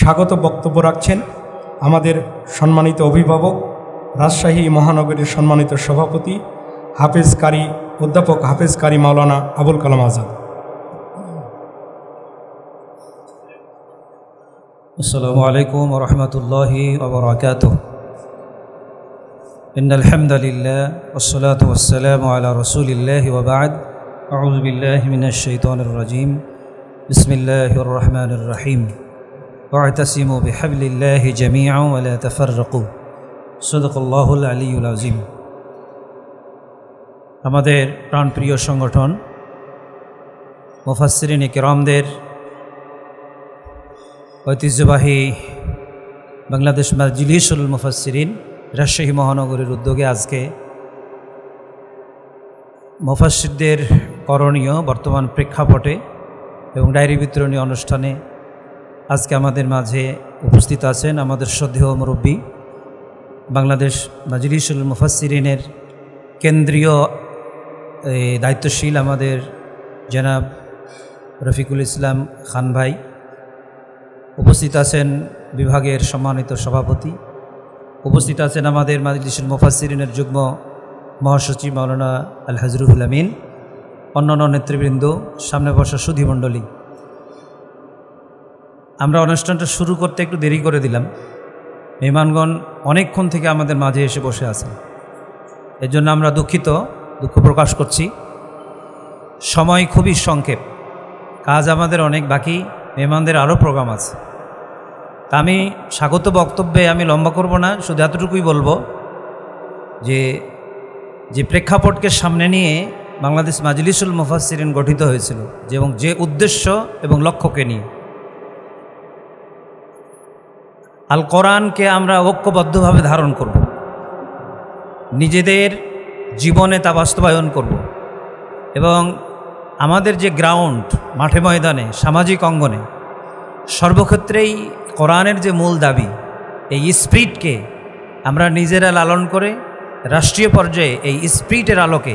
স্বাগত বক্তব্য রাখছেন আমাদের সম্মানিত অভিভাবক, রাজশাহী মহানগরীর সম্মানিত সভাপতি অধ্যাপক হাফেজ কারি মাওলানা আবুল কালাম আজাদ। আসসালামু আলাইকুম ওয়া রাহমাতুল্লাহি ওয়া বারাকাতুহু। ইন্নাল হামদালিল্লাহ ওয়াসসালাতু ওয়াসসালামু আলা রাসূলিল্লাহি ওয়া বা'দ। আউযু বিল্লাহি মিনাশ শাইতানির রাজীম। বিসমিল্লাহির রহমানির রহিম। ওয়া'তাসিমু বিহাবলিল্লাহি জামিআন ওয়া লা তাফাররাকু। সাদাকাল্লাহুল আলিয়্যুল আযীম। আমাদের প্রাণপ্রিয় সংগঠন মুফাসসিরিনে কিরামদের ঐতিহ্যবাহী বাংলাদেশ মাজলিসুল মুফাসসিরিন রাজশাহী মহানগরীর উদ্যোগে আজকে মুফাসসিরদের করণীয় বর্তমান প্রেক্ষাপটে এবং ডায়েরি বিতরণী অনুষ্ঠানে আজকে আমাদের মাঝে উপস্থিত আছেন আমাদের শ্রদ্ধেয় মুরব্বী, বাংলাদেশ মাজলিসুল মুফাসসিরিনের কেন্দ্রীয় দায়িত্বশীল আমাদের জনাব রফিকুল ইসলাম খান ভাই, উপস্থিত আছেন বিভাগের সম্মানিত সভাপতি, উপস্থিত আছেন আমাদের মাজলিসুল মুফাসসিরিনের যুগ্ম মহাসচিব মাওলানা আল হাজরুল আমিন, অন্যান্য নেতৃবৃন্দ, সামনে বসা সুধীমণ্ডলী। আমরা অনুষ্ঠানটা শুরু করতে একটু দেরি করে দিলাম। মেহমানগণ অনেকক্ষণ থেকে আমাদের মাঝে এসে বসে আছেন, এর জন্য আমরা দুঃখ প্রকাশ করছি। সময় খুবই সংক্ষেপ, কাজ আমাদের অনেক বাকি, মেহমানদের আরও প্রোগ্রাম আছে। তা আমি স্বাগত বক্তব্যে আমি লম্বা করব না, শুধু এতটুকুই বলবো যে প্রেক্ষাপটকে সামনে নিয়ে বাংলাদেশ মাজলিসুল মুফাসসিরিন গঠিত হয়েছিল এবং যে উদ্দেশ্য এবং লক্ষ্যকে নিয়ে আল কোরআনকে আমরা ঐক্যবদ্ধভাবে ধারণ করব, নিজেদের জীবনে তা বাস্তবায়ন করব এবং আমাদের যে গ্রাউন্ড, মাঠে ময়দানে, সামাজিক অঙ্গনে, সর্বক্ষেত্রেই কোরআনের যে মূল দাবি, এই স্পিরিটকে আমরা নিজেরা লালন করে রাষ্ট্রীয় পর্যায়ে এই স্পিরিটের আলোকে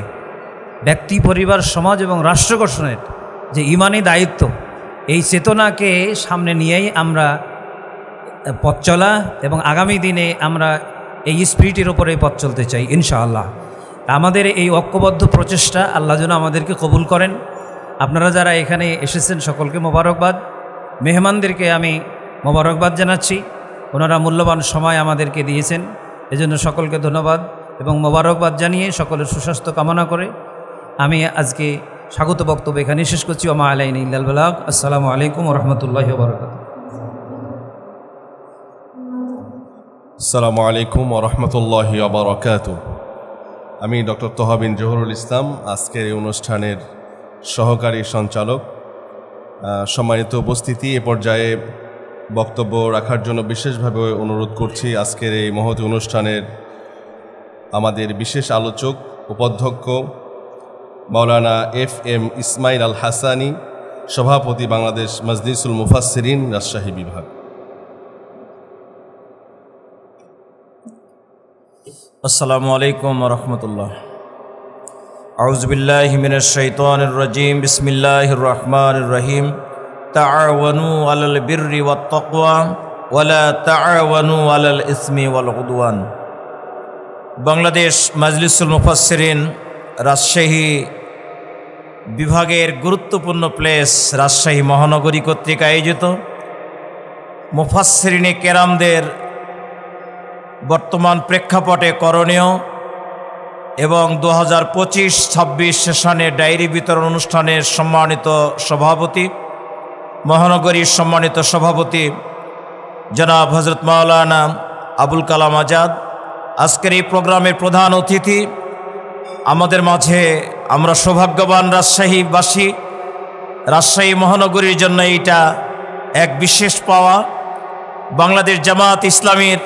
ব্যক্তি, পরিবার, সমাজ এবং রাষ্ট্র গঠনের যে ইমানি দায়িত্ব, এই চেতনাকে সামনে নিয়েই আমরা পথ চলা এবং আগামী দিনে আমরা এই স্পিরিটের ওপরে পথ চলতে চাই ইনশাআল্লাহ। আমাদের এই ঐক্যবদ্ধ প্রচেষ্টা আল্লাহ যেন আমাদেরকে কবুল করেন। আপনারা যারা এখানে এসেছেন সকলকে মোবারকবাদ। মেহমানদেরকে আমি মোবারকবাদ জানাচ্ছি, ওনারা মূল্যবান সময় আমাদেরকে দিয়েছেন, এজন্য সকলকে ধন্যবাদ এবং মোবারকবাদ জানিয়ে সকলের সুস্বাস্থ্য কামনা করে আমি আজকে স্বাগত বক্তব্য এখানে শেষ করছি। ওমা আলাইনা ইল্লাল বালাগ। আসসালামু আলাইকুম ওয়া রাহমাতুল্লাহি ওয়া বারাকাতুহু। আসসালামু আলাইকুম ওয়া রাহমাতুল্লাহি ওয়া বারাকাতুহু। আমি ডক্টর তোহা বিন জহুরুল ইসলাম, আজকের এই অনুষ্ঠানের সহকারী সঞ্চালক। সম্মানিত উপস্থিতি, এ পর্যায়ে বক্তব্য রাখার জন্য বিশেষভাবে অনুরোধ করছি আজকের এই মহৎ অনুষ্ঠানের আমাদের বিশেষ আলোচক উপাধ্যক্ষ মাওলানা FM ইসমাইল আল হাসানি, সভাপতি বাংলাদেশ মাজলিসুল মুফাসসিরিন রাজশাহী বিভাগ। আসসালামু আলাইকুম ওয়া রাহমাতুল্লাহ। আউযু বিল্লাহি মিনাশ শাইতানির রাজীম। বিসমিল্লাহির রহমানির রহিম। তাআওয়ানু আলাল বিররি ওয়াত তাকওয়া ওয়া লা তাআওয়ানু আলাল ইসমি ওয়াল উদওয়ান। বাংলাদেশ মাজলিসুল মুফাসসিরিন রাজশাহী বিভাগের গুরুত্বপূর্ণ প্লেস রাজশাহী মহানগরী কর্তৃক আয়োজিত মুফাসসিরিনে কেরামদের বর্তমান প্রেক্ষাপটে করণীয় এবং 2025-26 সেশনের ডায়েরি বিতরণ অনুষ্ঠানের সম্মানিত সভাপতি, মহানগরীর সম্মানিত সভাপতি জনাব হযরত মাওলানা আবুল কালাম আজাদ, আজকের এই প্রোগ্রামের প্রধান অতিথি, আমাদের মাঝে আমরা সৌভাগ্যবান রাজশাহীবাসী, রাজশাহী মহানগরীর জন্য এইটা এক বিশেষ পাওয়া। বাংলাদেশ জামাত ইসলামীর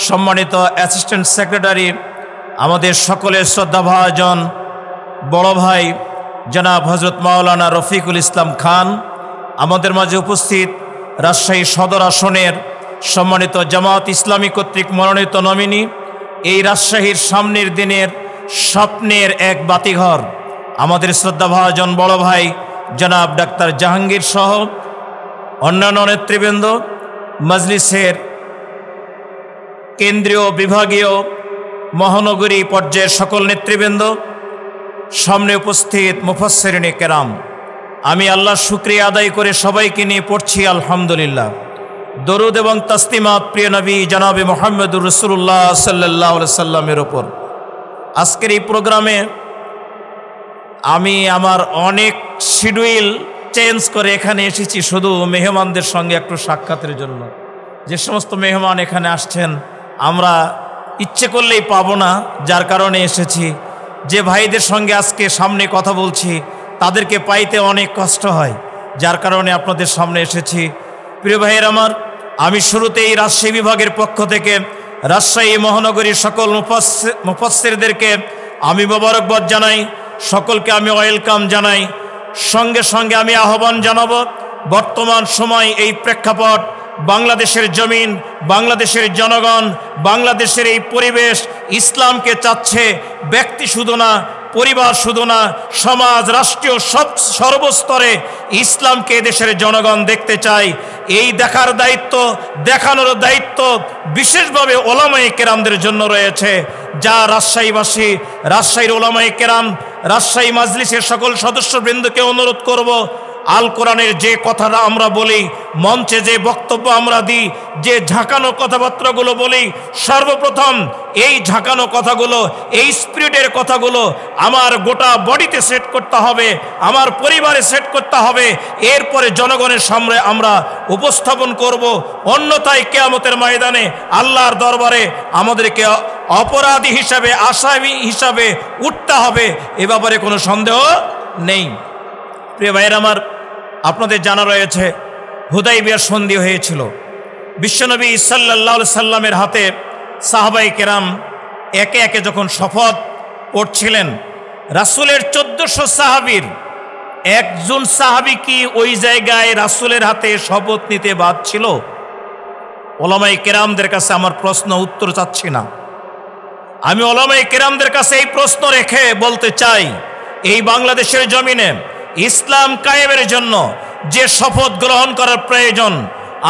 সম্মানিত অ্যাসিস্ট্যান্ট সেক্রেটারি, আমাদের সকলের শ্রদ্ধাভাজন বড় ভাই জনাব হযরত মাওলানা রফিকুল ইসলাম খান, আমাদের মাঝে উপস্থিত রাজশাহী সদর আসনের সম্মানিত জামাত ইসলামী কর্তৃক মনোনীত নমিনি, এই রাজশাহীর সামনের দিনের স্বপ্নের এক বাতিঘর আমাদের শ্রদ্ধাভাজন বড় ভাই জনাব ডাক্তার জাহাঙ্গীর সহ অন্যান্য নেতৃবৃন্দ, মজলিসের কেন্দ্রীয় বিভাগীয় মহানগরী পর্যায়ের সকল নেতৃবৃন্দ, সামনে উপস্থিত মুফাসসিরিনে কেরাম, আমি আল্লাহর শুকরিয়া আদায় করে সবাইকে নিয়ে পড়ছি আলহামদুলিল্লাহ। দরুদ এবং তাসলিমাত প্রিয় নবী জনাবে মুহাম্মদুর রাসূলুল্লাহ সাল্লাল্লাহু আলাইহি সাল্লামের ওপর। আজকের এই প্রোগ্রামে আমি আমার অনেক শিডিউল চেঞ্জ করে এখানে এসেছি শুধু মেহমানদের সঙ্গে একটু সাক্ষাতের জন্য। যে সমস্ত মেহমান এখানে আসছেন আমরা ইচ্ছে করলেই পাবো না, যার কারণে এসেছি। যে ভাইদের সঙ্গে আজকে সামনে কথা বলছি তাদেরকে পাইতে অনেক কষ্ট হয়, যার কারণে আপনাদের সামনে এসেছি। প্রিয় ভাইয়ের আমার, আমি শুরুতেই রাজশাহী বিভাগের পক্ষ থেকে রাজশাহী মহানগরীর সকল মুফাসসিরদেরকে আমি মোবারকবাদ জানাই, সকলকে আমি ওয়েলকাম জানাই। সঙ্গে সঙ্গে আমি আহ্বান জানাবো, বর্তমান সময় এই প্রেক্ষাপট, বাংলাদেশের জমিন, বাংলাদেশের জনগণ, বাংলাদেশের এই পরিবেশ ইসলামকে চাচ্ছে। ব্যক্তি শুধু না, পরিবার শুধু না, সমাজ, রাষ্ট্রীয় সর্বস্তরে ইসলামকে দেশের জনগণ দেখতে চায়। এই দেখার দায়িত্ব, দেখানোর দায়িত্ব বিশেষভাবে ওলামায়ে কেরামদের জন্য রয়েছে। যা রাজশাহীবাসী, রাজশাহীর ওলামায়ে কেরাম, রাজশাহী মাজলিসের সকল সদস্যবৃন্দকে অনুরোধ করব, আল কোরআনের যে কথাটা আমরা বলি, মঞ্চে যে বক্তব্য আমরা দিই, যে ঝাঁকানো কথাবার্তাগুলো বলি, সর্বপ্রথম এই ঝাঁকানো কথাগুলো, এই স্পিরিটের কথাগুলো আমার গোটা বডিতে সেট করতে হবে, আমার পরিবারে সেট করতে হবে। এরপরে জনগণের সামনে আমরা উপস্থাপন করব। অন্যথায় কিয়ামতের ময়দানে আল্লাহর দরবারে আমাদেরকে অপরাধী হিসাবে, আসামি হিসাবে উঠতে হবে, এ ব্যাপারে কোনো সন্দেহ নেই। প্রিয় ভাইয়ের আমার, আপনাদের জানা রয়েছে হুদাইবিয়ার সন্ধি হয়েছিল। বিশ্বনবী সাল্লাল্লাহু আলাইহি সাল্লামের হাতে সাহাবায়ে কেরাম একে একে যখন শপথ পড়ছিলেন, রাসূলের 1400 সাহাবীর একজন সাহাবী কি ওই জায়গায় রাসূলের হাতে শপথ নিতে বাদ ছিল? ওলামায়ে কেরামদের কাছে আমার প্রশ্ন, উত্তর চাচ্ছি না, আমি ওলামায়ে কেরামদের কাছে এই প্রশ্ন রেখে বলতে চাই, এই বাংলাদেশের জমিনে ইসলাম কায়েমের জন্য যে শপথ গ্রহণ করার প্রয়োজন,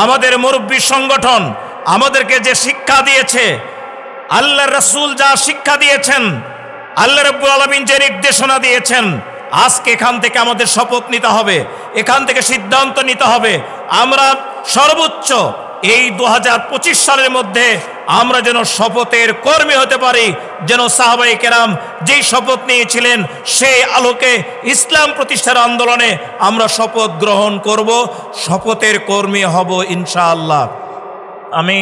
আমাদের মুরব্বী সংগঠন আমাদেরকে যে শিক্ষা দিয়েছে, আল্লাহর রাসূল যা শিক্ষা দিয়েছেন, আল্লাহ রাব্বুল আলামিন যে নির্দেশনা দিয়েছেন, আজকে এখান থেকে আমাদের শপথ নিতে হবে, এখান থেকে সিদ্ধান্ত নিতে হবে। আমরা সর্বোচ্চ এই 2025 সালের মধ্যে আমরা যেন শপথের কর্মী হতে পারি, যেন সাহাবায়ে কেরাম যেই শপথ নিয়েছিলেন সেই আলোকে ইসলাম প্রতিষ্ঠার আন্দোলনে আমরা শপথ গ্রহণ করব, শপথের কর্মী হব ইনশাআল্লাহ। আমি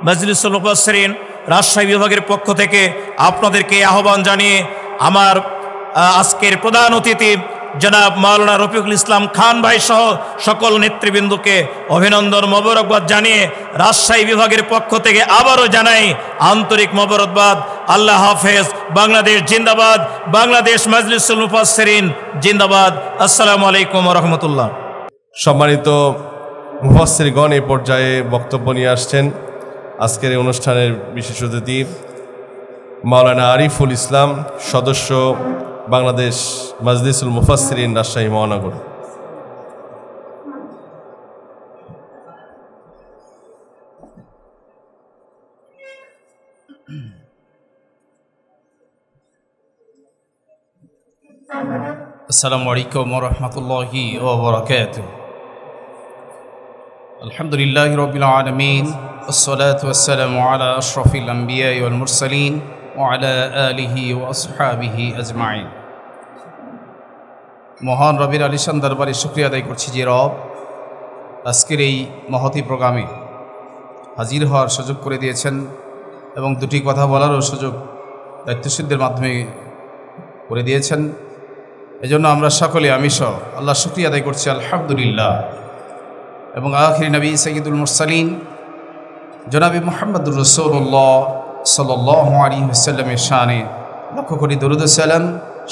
মজলিসুল মুফাসসিরিন রাজশাহী বিভাগের পক্ষ থেকে আপনাদেরকে আহ্বান জানিয়ে আমার আজকের প্রধান অতিথি জনাব মাওলানা রফিকুল ইসলাম খান ভাই সহ সকল নেতৃবৃন্দকে অভিনন্দন, মোবারকবাদ জানিয়ে রাজশাহী বিভাগের পক্ষ থেকে আবারও জানাই আন্তরিক মোবারকবাদ। আল্লাহ হাফেজ। বাংলাদেশ জিন্দাবাদ, বাংলাদেশ মজলিসুল মুফাসসিরিন জিন্দাবাদ। আসসালামু আলাইকুম ওয়া রাহমাতুল্লাহ। সম্মানিত মুফাসসিরগণ এই পর্যায়ে বক্তব্য নিয়ে আসছেন। আজকের এই অনুষ্ঠানের বিশেষ অতিথি মাওলানা আরিফুল ইসলাম, সদস্য বাংলাদেশ মজলিসুল মুফাসসিরিন রাজশাহী মহানগর। আসসালামু আলাইকুম ওয়া রাহমাতুল্লাহি ওয়া বারাকাতুহু। আলহামদুলিল্লাহি রাব্বিল আলামিন, والصلاة والسلام على أشرف الأنبياء والمرسلين وعلى آله وأصحابه أجمعين। মহান রবের আলিশান দরবারে শুকরিয়া আদায় করছি যে রব আজকের এই মহতি প্রোগ্রামে হাজির হওয়ার সুযোগ করে দিয়েছেন এবং দুটি কথা বলারও সুযোগ দায়িত্বশীলদের মাধ্যমে করে দিয়েছেন। এজন্য আমরা সকলে আমি সহ আল্লাহ শুকরিয়া আদায় করছি আলহামদুলিল্লাহ। এবং আখিরি নবী সাইয়্যিদুল মুরসালিন জনাবে মুহাম্মদুর রাসূলুল্লাহ সাল্লাল্লাহু আলাইহি ওয়াসাল্লামের শানে লক্ষ কোটি দরুদ ও সালাম।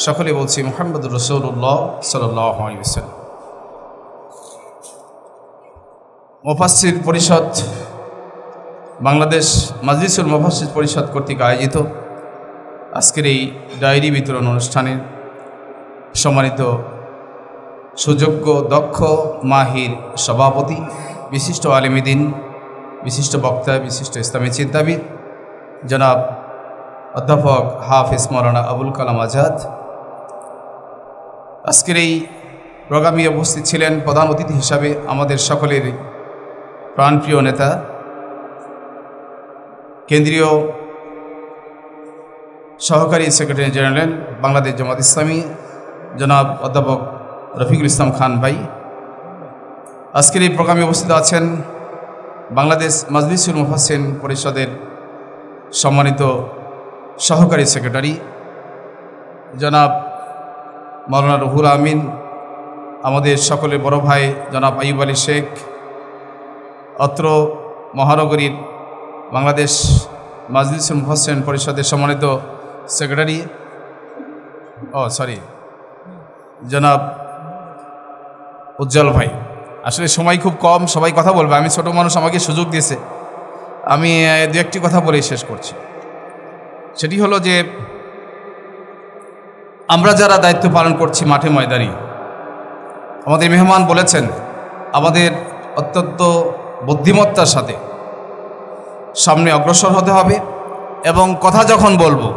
সকলে বলছি মুহাম্মদুর রাসূলুল্লাহ সাল্লাল্লাহু আলাইহি ওয়াসাল্লাম। মুফাসসির পরিষদ, বাংলাদেশ মজলিসুল মুফাসসির পরিষদ কর্তৃক আয়োজিত আজকের এই ডায়েরি বিতরণ অনুষ্ঠানে সম্মানিত সুযোগ্য, দক্ষ, মাহির সভাপতি, বিশিষ্ট আলেমী দ্বীন বিশিষ্ট বক্তা, বিশিষ্ট ইসলামী চিন্তাবিদ জনাব অধ্যাপক হাফেজ মাওলানা আবুল কালাম আজাদ। আজকের এই প্রোগ্রামে উপস্থিত ছিলেন প্রধান অতিথি হিসাবে আমাদের সকলের প্রাণপ্রিয় নেতা, কেন্দ্রীয় সহকারী সেক্রেটারি জেনারেল বাংলাদেশ জামাত ইসলামী জনাব অধ্যাপক রফিকুল ইসলাম খান ভাই। আজকের এই প্রোগ্রামে উপস্থিত আছেন বাংলাদেশ মাজলিসুল মুফাসসিরিন পরিষদের সম্মানিত সহকারী সেক্রেটারি জনাব মাওলানা রুহুল আমিন, আমাদের সকলের বড় ভাই জনাব আইয়ুব আলী শেখ, অত্র মহানগরীর বাংলাদেশ মাজলিসুল মুফাসসিরিন পরিষদের সম্মানিত সেক্রেটারি জনাব উজ্জ্বল ভাই। আসলে সময় খুব কম, সবাই কথা বলবে, আমি ছোট মানুষ, আমাকে সুযোগ দিয়েছে, আমি দু একটি কথা বলেই শেষ করছি। সেটি হলো যে আমরা যারা দায়িত্ব পালন করছি মাঠে ময়দানে, আমাদের মেহমান বলেছেন আমাদের অত্যন্ত বুদ্ধিমত্তার সাথে সামনে অগ্রসর হতে হবে এবং কথা যখন বলবো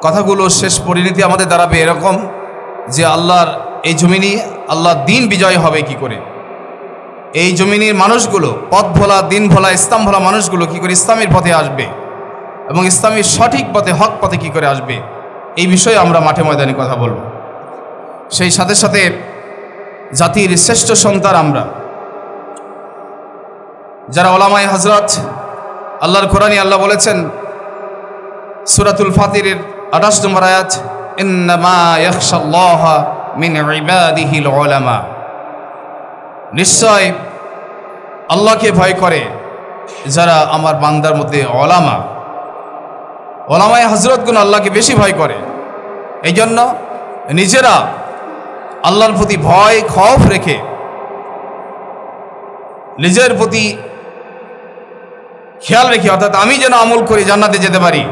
কথাগুলো শেষ পরিণতি আমাদের দাঁড়াবে এরকম যে আল্লাহর এই জমিনে আল্লাহর দিন বিজয় হবে কি করে, এই জমিনের মানুষগুলো পথ ভোলা, দিন ভোলা, ইসলাম ভোলা মানুষগুলো কি করে ইসলামের পথে আসবে এবং ইসলামের সঠিক পথে, হক পথে কি করে আসবে, এই বিষয়ে আমরা মাঠে ময়দানে কথা বলব। সেই সাথে সাথে জাতির শ্রেষ্ঠ সন্তান আমরা যারা ওলামায়ে হযরত, আল্লাহর কোরআনে আল্লাহ বলেছেন সূরাতুল ফাতিরের 28 নম্বর আয়াত, ইন্নামা ইয়াখশাল্লাহা মিন ইবাদিহিল উলামা, নিশ্চয় আল্লাহকে ভয় করে যারা আমার বান্দার মধ্যে ওলামা, ওলামায়ে হযরতগণ আল্লাহকে বেশি ভয় করে। এই জন্য নিজেরা আল্লাহর প্রতি ভয় খৌফ রেখে নিজের প্রতি খেয়াল রেখে, অর্থাৎ আমি যেন আমল করে জান্নাতে যেতে পারি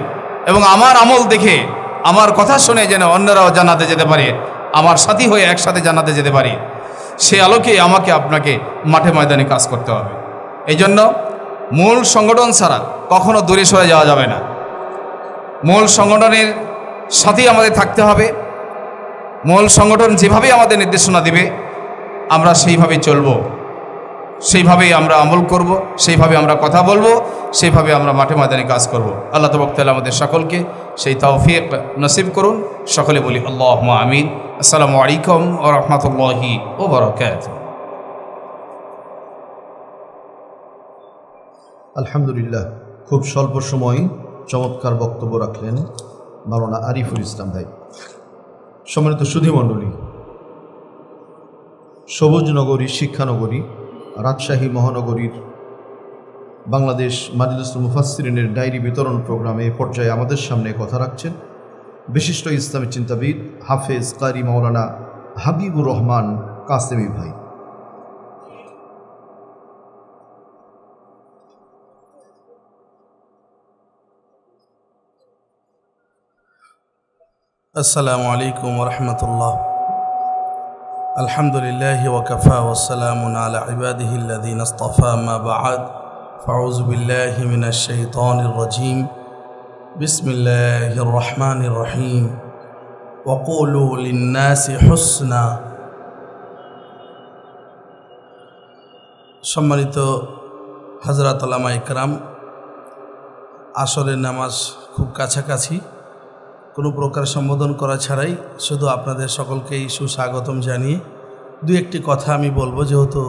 এবং আমার আমল দেখে, আমার কথা শুনে যেন অন্যরাও জান্নাতে যেতে পারে, আমার সাথী হয়ে একসাথে জান্নাতে যেতে পারি, সে আলোকে আমাকে আপনাকে মাঠে ময়দানে কাজ করতে হবে। এই জন্য মূল সংগঠন ছাড়া কখনো দূরে সরে যাওয়া যাবে না, মূল সংগঠনের সাথেই আমাদের থাকতে হবে। মূল সংগঠন যেভাবে আমাদের নির্দেশনা দিবে আমরা সেইভাবেই চলব, সেইভাবেই আমরা আমল করব, সেইভাবে আমরা কথা বলবো, সেইভাবে আমরা মাঠে ময়দানে কাজ করব। আল্লাহ তাবারক তাআলা আমাদের সকলকে সেই তৌফিক নসিব করুন। সকলে বলি আল্লাহুম্মা আমিন। আসসালামু আলাইকুম ওয়া রাহমাতুল্লাহি ওয়া বারাকাতুহু। আলহামদুলিল্লাহ, খুব স্বল্প সময় চমৎকার বক্তব্য রাখলেন মাওলানা আরিফুল ইসলাম ভাই। সম্মানিত সুধীমণ্ডলী, সবুজ নগরী শিক্ষানগরী রাজশাহী মহানগরীর বাংলাদেশ মাজলিসুল মুফাসসিরিনের ডায়েরি বিতরণ প্রোগ্রামে এ পর্যায়ে আমাদের সামনে কথা রাখছেন বিশিষ্ট ইসলামী চিন্তাবিদ হাফেজ কারি মাওলানা হাবিবুর রহমান কাসেমি ভাই। আসসালামু আলাইকুম ওয়া রাহমাতুল্লাহ। আলহামদুলিল্লাহি ওয়া কাফা ওয়া সালামুন আলা ইবাদিহিল্লাযীনা ইসতাফা, মা বা'দ, ফাউযু বিল্লাহি মিনাশ শাইতানির রাজীম। বিসমিল্লাহির রহমানির রহিম। ওয়া কুলু লিন-নাসি হুসনা। সম্মানিত হযরত উলামা ইকরাম, আসরের নামাজ খুব কাছাকাছি, কোনো প্রকার সম্বোধন করা ছাড়াই শুধু আপনাদের সকলকেই সুস্বাগতম জানিয়ে দু একটি কথা আমি বলবো, যেহেতু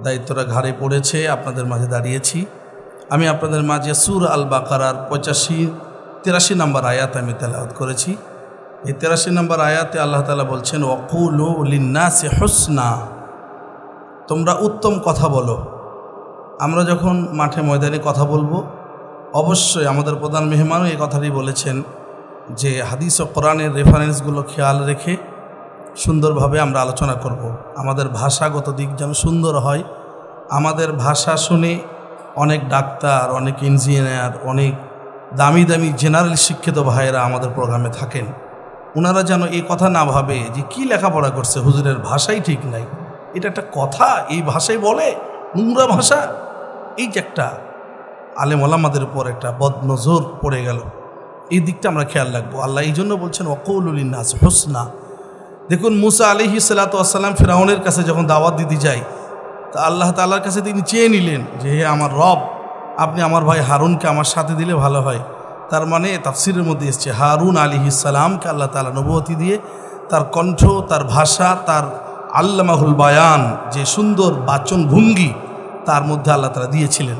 দায়িত্বটা ঘাড়ে পড়েছে, আপনাদের মাঝে দাঁড়িয়েছি। আমি আপনাদের মাঝে সূরা আল বাকারার 83 নম্বর আয়াত আমি তেলাওয়াত করেছি। এই 83 নম্বর আয়াতে আল্লাহ তাআলা বলছেন, ওয়াকুলু লিন-নাসি হুসনা, তোমরা উত্তম কথা বলো। আমরা যখন মাঠে ময়দানে কথা বলবো, অবশ্যই আমাদের প্রধান মেহমানও এই কথাটি বলেছেন যে হাদিস ও কোরআনের রেফারেন্সগুলো খেয়াল রেখে সুন্দরভাবে আমরা আলোচনা করব। আমাদের ভাষাগত দিক যেন সুন্দর হয়। আমাদের ভাষা শুনে অনেক ডাক্তার, অনেক ইঞ্জিনিয়ার, অনেক দামি দামি জেনারেল শিক্ষিত ভাইয়েরা আমাদের প্রোগ্রামে থাকেন। ওনারা যেন এই কথা না ভাবে যে কি লেখাপড়া করছে, হুজুরের ভাষাই ঠিক নাই, এটা একটা কথা, এই ভাষাই বলে, নোংরা ভাষা। এই যে একটা আলেম ওলামাদের উপর একটা বদনজর পড়ে গেল, এই দিকটা আমরা খেয়াল রাখবো। আল্লাহ এই জন্য বলছেন ওয়াকুলুল লিন্নাস হুসনা। দেখুন মুসা আলাইহিস সালাতু ওয়াস সালাম ফিরআউনের কাছে যখন দাওয়াত দিতে যায়, তা আল্লাহ তাআলার কাছে তিনি চেয়ে নিলেন যে হে আমার রব, আপনি আমার ভাই হারুনকে আমার সাথে দিলে ভালো হয়। তার মানে তাফসিরের মধ্যে এসছে হারুন আলাইহিস সালামকে আল্লাহ তাআলা নবুয়তি দিয়ে তার কণ্ঠ, তার ভাষা, তার আল্লামাহুল বায়ান, যে সুন্দর বাচন ভঙ্গি তার মধ্যে আল্লাহ তাআলা দিয়েছিলেন।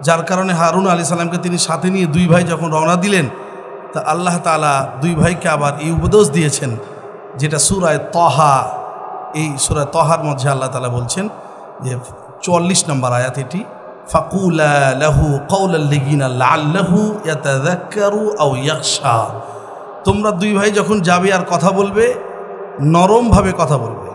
যার কারণে হারুন আলাইহিস সালামকে তিনি সাথে নিয়ে দুই ভাই যখন রওনা দিলেন, তা আল্লাহ তাআলা দুই ভাইকে আবার এই উপদেশ দিয়েছেন, যেটা সূরায়ে তাহা, এই সূরায়ে তাহার মধ্যে আল্লাহ তাআলা বলছেন যে 44 নম্বর আয়াত এটি, ফাকুলা লাহু কাওলাল লাযিনা লাআল্লাহু ইয়াতাযাক্কারু আও ইয়াখশা। তোমরা দুই ভাই যখন যাবে আর কথা বলবে, নরমভাবে কথা বলবে।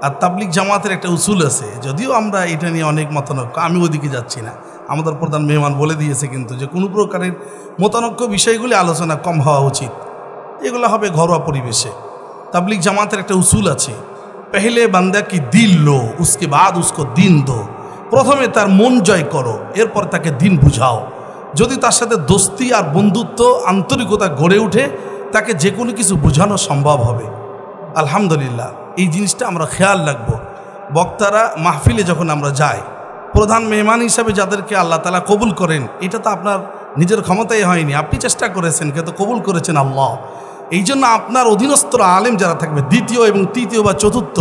আর তাবলিগ জামাতের একটা উসুল আছে, যদিও আমরা এটা নিয়ে অনেক মতানৈক্য, আমি ওদিকে যাচ্ছি না, আমাদের প্রধান মেহমান বলে দিয়েছে কিন্তু যে কোনো প্রকারের মতানৈক্য বিষয়গুলি আলোচনা কম হওয়া উচিত, এগুলো হবে ঘরোয়া পরিবেশে। তাবলিগ জামাতের একটা উসুল আছে, পেহলে বান্দা কি দিল লো উসকে বাদ উসকো দিন দো। প্রথমে তার মন জয় করো, এরপর তাকে দিন বুঝাও। যদি তার সাথে দোস্তি আর বন্ধুত্ব, আন্তরিকতা গড়ে উঠে, তাকে যে কোনো কিছু বোঝানো সম্ভব হবে। আলহামদুলিল্লাহ, এই জিনিসটা আমরা খেয়াল রাখবো। বক্তারা মাহফিলে যখন আমরা যাই, প্রধান মেহমান হিসাবে যাদেরকে আল্লাহ তাআলা কবুল করেন, এটা তো আপনার নিজের ক্ষমতায় হয়নি, আপনি চেষ্টা করেছেন, কিন্তু কবুল করেছেন আল্লাহ। এই জন্য আপনার অধীনস্থ আলেম যারা থাকবে, দ্বিতীয় এবং তৃতীয় বা চতুর্থ,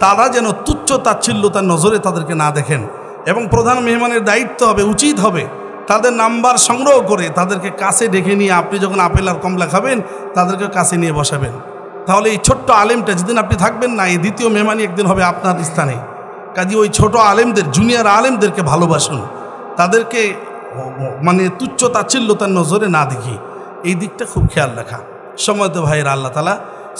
তারা যেন তুচ্ছ তাচ্ছিল্যতার নজরে তাদেরকে না দেখেন। এবং প্রধান মেহমানের দায়িত্ব হবে, উচিত হবে তাদের নাম্বার সংগ্রহ করে তাদেরকে কাছে ডেকে নিয়ে, আপনি যখন আপেল আর কমলা খাবেন, তাদেরকে কাছে নিয়ে বসাবেন। তাহলে এই ছোট্ট আলেমটা যেদিন আপনি থাকবেন না, এই দ্বিতীয় মেহমানই একদিন হবে আপনার স্থানে। কাজে ওই ছোট আলেমদের, জুনিয়র আলেমদেরকে ভালোবাসুন, তাদেরকে মানে তুচ্ছ তাচ্ছিল্যতার নজরে না দেখি, এই দিকটা খুব খেয়াল রাখা। সম্মানিত ভাইয়েরা, আল্লাহ তাআলা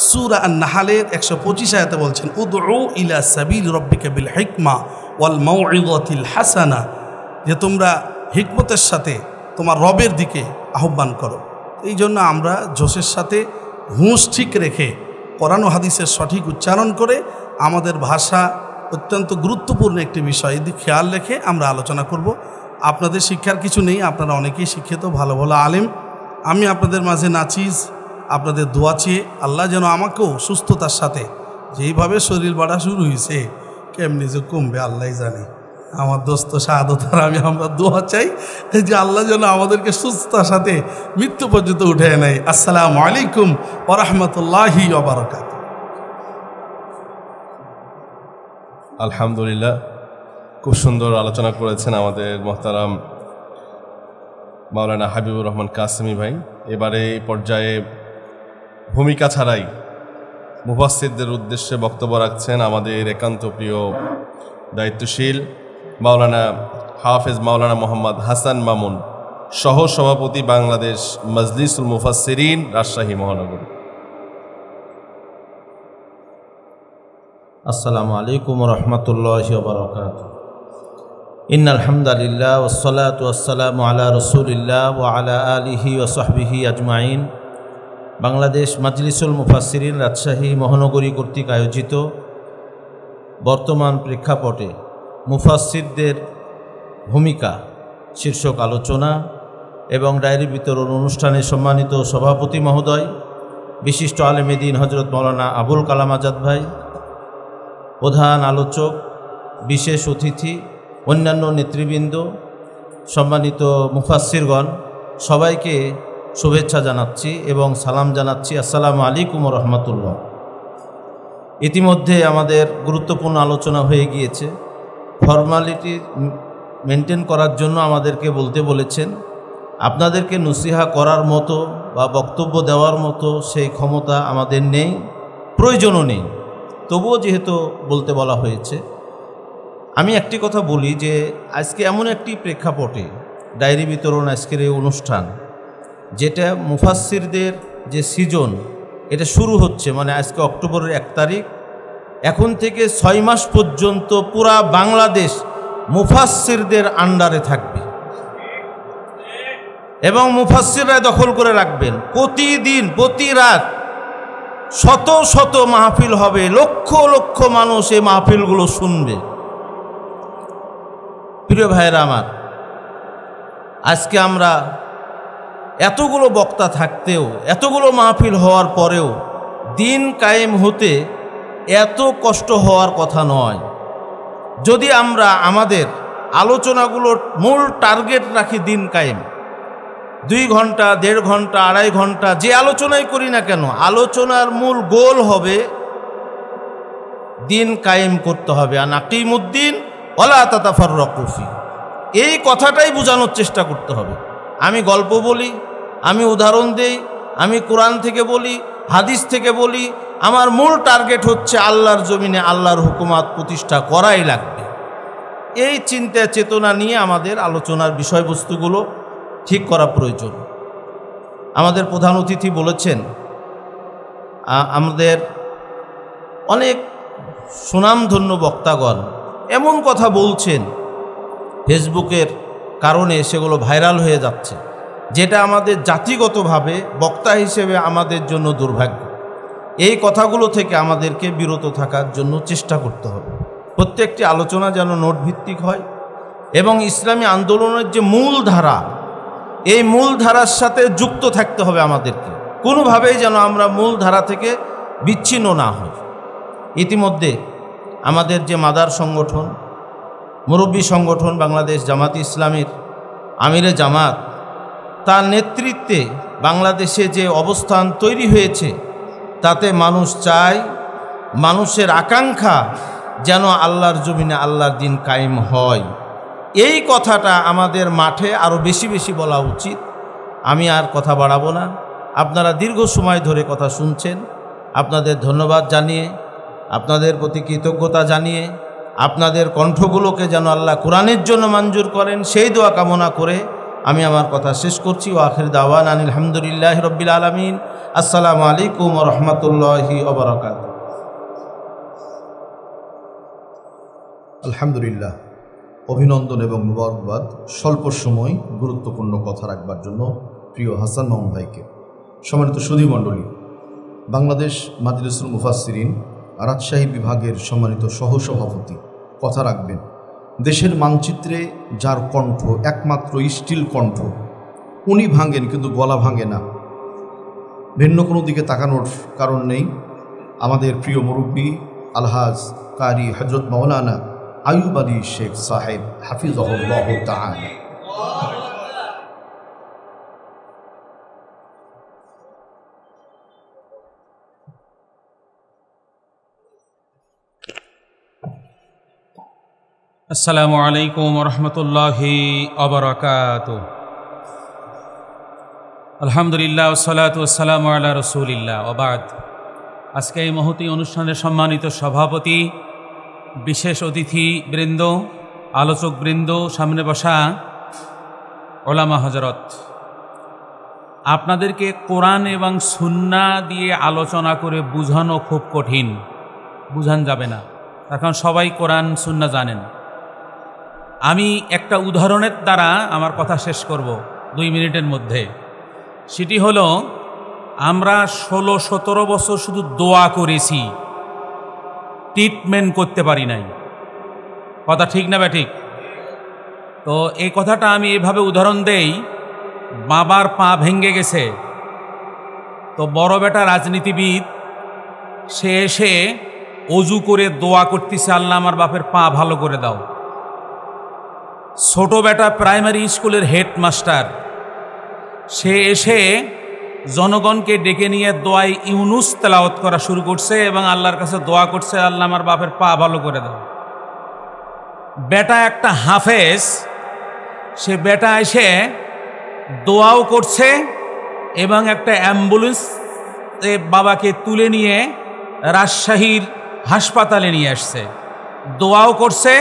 সূরা আন-নাহলের 125 আয়াতে বলছেন, উদউ ইলা সাবিল রাব্বিকা বিল হিকমা ওয়াল মাউইযাতিল হাসানা, যে তোমরা হিকমতের সাথে তোমার রবের দিকে আহ্বান করো। এই জন্য আমরা জোশের সাথে হুঁশ ঠিক রেখে, কোরআন ও হাদিসের সঠিক উচ্চারণ করে, আমাদের ভাষা অত্যন্ত গুরুত্বপূর্ণ একটি বিষয়, এদিকে খেয়াল রেখে আমরা আলোচনা করব। আপনাদের শিক্ষার কিছু নেই, আপনারা অনেকেই শিক্ষিত, ভালো ভালো আলেম। আমি আপনাদের মাঝে নাচিজ, আপনাদের দোয়া চেয়ে আল্লাহ যেন আমাকেও সুস্থতার সাথে, যেইভাবে শরীর বাড়া শুরু হয়েছে, কেমনি যে কমবে আল্লাহ জানে। আমার দোস্ত শাহাদতার আমরা দোয়া চাই যে আল্লাহ যেন আমাদেরকে সুস্থতার সাথে মৃত্যু পর্যন্ত উঠে নেয়। আসসালামু আলাইকুম ওয়া রাহমাতুল্লাহি ওয়া বারাকাতুহু। আলহামদুলিল্লাহ, খুব সুন্দর আলোচনা করেছেন আমাদের মোহতারাম মাওলানা হাবিবুর রহমান কাসেমি ভাই। এবারে এই পর্যায়ে ভূমিকা ছাড়াই মুফাসসিরদের উদ্দেশ্যে বক্তব্য রাখছেন আমাদের একান্ত প্রিয় দায়িত্বশীল মাওলানা হাফেজ মাওলানা মোহাম্মদ হাসান মামুন, সহ সভাপতি বাংলাদেশ মজলিসুল মুফাসসিরিন, রাজশাহী মহানগর। আসসালামু আলাইকুম ওয়া রাহমাতুল্লাহি ওয়া বারাকাতুহু। ইন্নাল হামদালিল্লাহ ওয়াসসালাতু ওয়াসসালামু আলা রাসূলিল্লাহ ওয়া আলা আলিহি ওয়া সাহবিহি আজমাইন। বাংলাদেশ মজলিসুল মুফাসসিরিন রাজশাহী মহানগরী কর্তৃক আয়োজিত বর্তমান প্রেক্ষাপটে মুফাসসিরদের ভূমিকা শীর্ষক আলোচনা এবং ডায়েরি বিতরণ অনুষ্ঠানে সম্মানিত সভাপতি মহোদয়, বিশিষ্ট আলেমে দ্বীন হযরত মাওলানা আবুল কালাম আজাদ ভাই, প্রধান আলোচক, বিশেষ অতিথি, অন্যান্য নেতৃবৃন্দ, সম্মানিত মুফাসসিরগণ, সবাইকে শুভেচ্ছা জানাচ্ছি এবং সালাম জানাচ্ছি। আসসালামু আলাইকুম ওয়া রাহমাতুল্লাহ। ইতিমধ্যে আমাদের গুরুত্বপূর্ণ আলোচনা হয়ে গিয়েছে। ফর্মালিটি মেনটেন করার জন্য আমাদেরকে বলতে বলেছেন। আপনাদেরকে নসিহা করার মতো বা বক্তব্য দেওয়ার মতো সেই ক্ষমতা আমাদের নেই, প্রয়োজনও নেই। তবুও যেহেতু বলতে বলা হয়েছে, আমি একটি কথা বলি যে আজকে এমন একটি প্রেক্ষাপটে ডায়েরি বিতরণ, আজকের এই অনুষ্ঠান, যেটা মুফাসসিরদের যে সিজন, এটা শুরু হচ্ছে, মানে আজকে অক্টোবরের 1 তারিখ, এখন থেকে 6 মাস পর্যন্ত পুরা বাংলাদেশ মুফাসসিরদের আন্ডারে থাকবে এবং মুফাসসিররা দখল করে রাখবেন। প্রতিদিন, প্রতি রাত শত শত মাহফিল হবে, লক্ষ লক্ষ মানুষ এই মাহফিলগুলো শুনবে। প্রিয় ভাইয়েরা আমার, আজকে আমরা এতগুলো বক্তা থাকতেও, এতগুলো মাহফিল হওয়ার পরেও দিন কায়েম হতে এত কষ্ট হওয়ার কথা নয়। যদি আমরা আমাদের আলোচনাগুলোর মূল টার্গেট রাখি দিন কায়েম, 2 ঘন্টা, 1.5 ঘন্টা, 2.5 ঘন্টা যে আলোচনাই করি না কেন, আলোচনার মূল গোল হবে দিন কায়েম করতে হবে। আর আকিমুদ্দিন ওয়ালা তাতাফাররাকু ফি, এই কথাটাই বোঝানোর চেষ্টা করতে হবে। আমি গল্প বলি, আমি উদাহরণ দেই, আমি কোরআন থেকে বলি, হাদিস থেকে বলি, আমার মূল টার্গেট হচ্ছে আল্লাহর জমিনে আল্লাহর হুকুমাত প্রতিষ্ঠা করাই লাগবে। এই চিন্তা চেতনা নিয়ে আমাদের আলোচনার বিষয়বস্তুগুলো ঠিক করা প্রয়োজন। আমাদের প্রধান অতিথি বলেছেন, আমাদের অনেক সুনামধন্য বক্তাগণ এমন কথা বলছেন ফেসবুকের কারণে সেগুলো ভাইরাল হয়ে যাচ্ছে, যেটা আমাদের জাতিগতভাবে বক্তা হিসেবে আমাদের জন্য দুর্ভাগ্য। এই কথাগুলো থেকে আমাদেরকে বিরত থাকার জন্য চেষ্টা করতে হবে। প্রত্যেকটি আলোচনা যেন নোট ভিত্তিক হয় এবং ইসলামী আন্দোলনের যে মূল ধারা, এই মূল ধারার সাথে যুক্ত থাকতে হবে আমাদেরকে। কোনোভাবেই যেন আমরা মূল ধারা থেকে বিচ্ছিন্ন না হই। ইতিমধ্যে আমাদের যে মাদার সংগঠন, মুরব্বী সংগঠন বাংলাদেশ জামাত ইসলামীর আমিরে জামাত, তার নেতৃত্বে বাংলাদেশে যে অবস্থান তৈরি হয়েছে, তাতে মানুষ চায়, মানুষের আকাঙ্ক্ষা যেন আল্লাহর জমিনে আল্লাহর দিন কায়েম হয়। এই কথাটা আমাদের মাঠে আরও বেশি বেশি বলা উচিত। আমি আর কথা বাড়াবো না। আপনারা দীর্ঘ সময় ধরে কথা শুনছেন, আপনাদের ধন্যবাদ জানিয়ে, আপনাদের প্রতি কৃতজ্ঞতা জানিয়ে, আপনাদের কণ্ঠগুলোকে যেন আল্লাহ কোরআনের জন্য মঞ্জুর করেন সেই দোয়া কামনা করে আমি আমার কথা শেষ করছি। ওয়া আখির দাওয়ানা আলহামদুলিল্লাহি রাব্বিল আলামিন। আসসালামু আলাইকুম ওয়া রাহমাতুল্লাহি ওয়া বারাকাতুহু। আলহামদুলিল্লাহ, অভিনন্দন এবং মুবারকবাদ স্বল্প সময় গুরুত্বপূর্ণ কথা রাখবার জন্য প্রিয় হাসান মামুন ভাইকে। সম্মানিত সুধীমণ্ডলী, বাংলাদেশ মাজলিসুল মুফাসসিরিন রাজশাহী বিভাগের সম্মানিত সহসভাপতি কথা রাখবেন। দেশের মানচিত্রে যার কণ্ঠ একমাত্র স্টিল কণ্ঠ, উনি ভাঙেন কিন্তু গলা ভাঙে না। ভিন্ন কোনো দিকে তাকানোর কারণ নেই। আমাদের প্রিয় মুরব্বী আলহাজ কারি হযরত মাওলানা আইয়ুব আলী শেখ সাহেব হাফিজাহুল্লাহ তাআলা। আসসালামু আলাইকুম রহমতুল্লাহি আবরাকাতুহ। আলহামদুলিল্লাহ ওয়াসসালাতু ওয়াসসালামু আলা রাসূলিল্লাহ ওয়া বা'দ। আজকে এই মহতী অনুষ্ঠানের সম্মানিত সভাপতি, বিশেষ অতিথি বৃন্দ, আলোচক বৃন্দ, সামনে বসা ওলামা হযরত, আপনাদেরকে কোরআন এবং সুন্নাহ দিয়ে আলোচনা করে বোঝানো খুব কঠিন, বোঝান যাবে না, কারণ সবাই কোরআন সুন্নাহ জানেন। আমি একটা উদাহরণের দ্বারা আমার কথা শেষ করব 2 মিনিটের মধ্যে। সেটি হলো, আমরা 16-17 বছর শুধু দোয়া করেছি, ট্রিটমেন্ট করতে পারি নাই। কথা ঠিক না ঠিক? তো এই কথাটা আমি এভাবে উদাহরণ দেই, বাবার পা ভেঙে গেছে, তো বড় বেটা রাজনীতিবিদ, সে এসে অজু করে দোয়া করতেছে, আল্লাহ আমার বাপের পা ভালো করে দাও। ছোট বেটা প্রাইমারি স্কুলের হেডমাস্টার, সে এসে জনগণকে ডেকে নিয়ে দোয়ায় ইউনুস তেলাওয়াত করা শুরু করছে এবং আল্লাহর কাছে দোয়া করছে, আল্লাহ আমার বাপের পা ভালো করে দাও। বেটা একটা হাফেজ, সে বেটা এসে দোয়াও করছে এবং একটা অ্যাম্বুলেন্স বাবাকে তুলে নিয়ে রাজশাহীর হাসপাতালে নিয়ে আসছে, দোয়াও করছে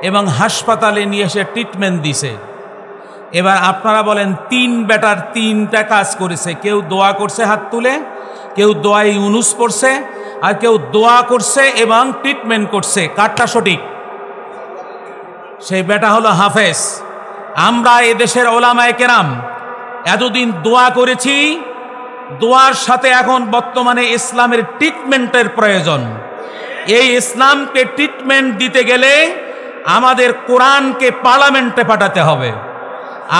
এবং হাসপাতালে নিয়ে এসে ট্রিটমেন্ট দিছে। এবার আপনারা বলেন, 3 বেটার 3টা কাজ করেছে। কেউ দোয়া করছে হাত তুলে, কেউ দোয়ায় ইউনুস পড়ছে, আর কেউ দোয়া করছে এবং ট্রিটমেন্ট করছে। কারটা সঠিক? সেই বেটা হলো হাফেজ। আমরা এদেশের ওলামায়ে কেরাম এতদিন দোয়া করেছি, দোয়ার সাথে এখন বর্তমানে ইসলামের ট্রিটমেন্টের প্রয়োজন। এই ইসলামকে ট্রিটমেন্ট দিতে গেলে আমাদের কোরআনকে পার্লামেন্টে পাঠাতে হবে।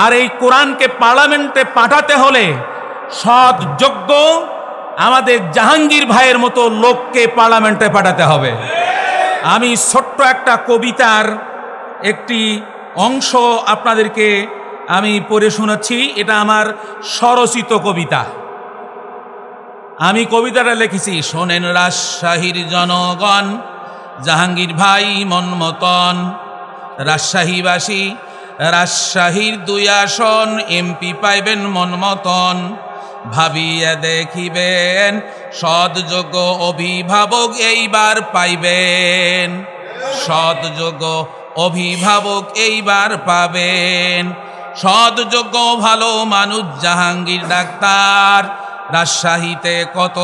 আর এই কোরআনকে পার্লামেন্টে পাঠাতে হলে সৎ যোগ্য আমাদের জাহাঙ্গীর ভাইয়ের মতো লোককে পার্লামেন্টে পাঠাতে হবে। আমি ছোট্ট একটা কবিতার একটি অংশ আপনাদেরকে আমি পড়ে শোনাচ্ছি। এটা আমার স্বরচিত কবিতা। আমি কবিতাটা লিখেছি, শোনেন রাজশাহীর জনগণ, জাহাঙ্গীর ভাই মন মতন। রাজশাহীবাসী, রাজশাহীর 2 আসন এমপি পাইবেন মন মতন। ভাবিয়া দেখিবেন সৎযোগ্য অভিভাবক এইবার পাইবেন, সৎযোগ্য অভিভাবক এইবার পাবেন। সৎযোগ্য ভালো মানুষ জাহাঙ্গীর ডাক্তার, রাজশাহীতে কত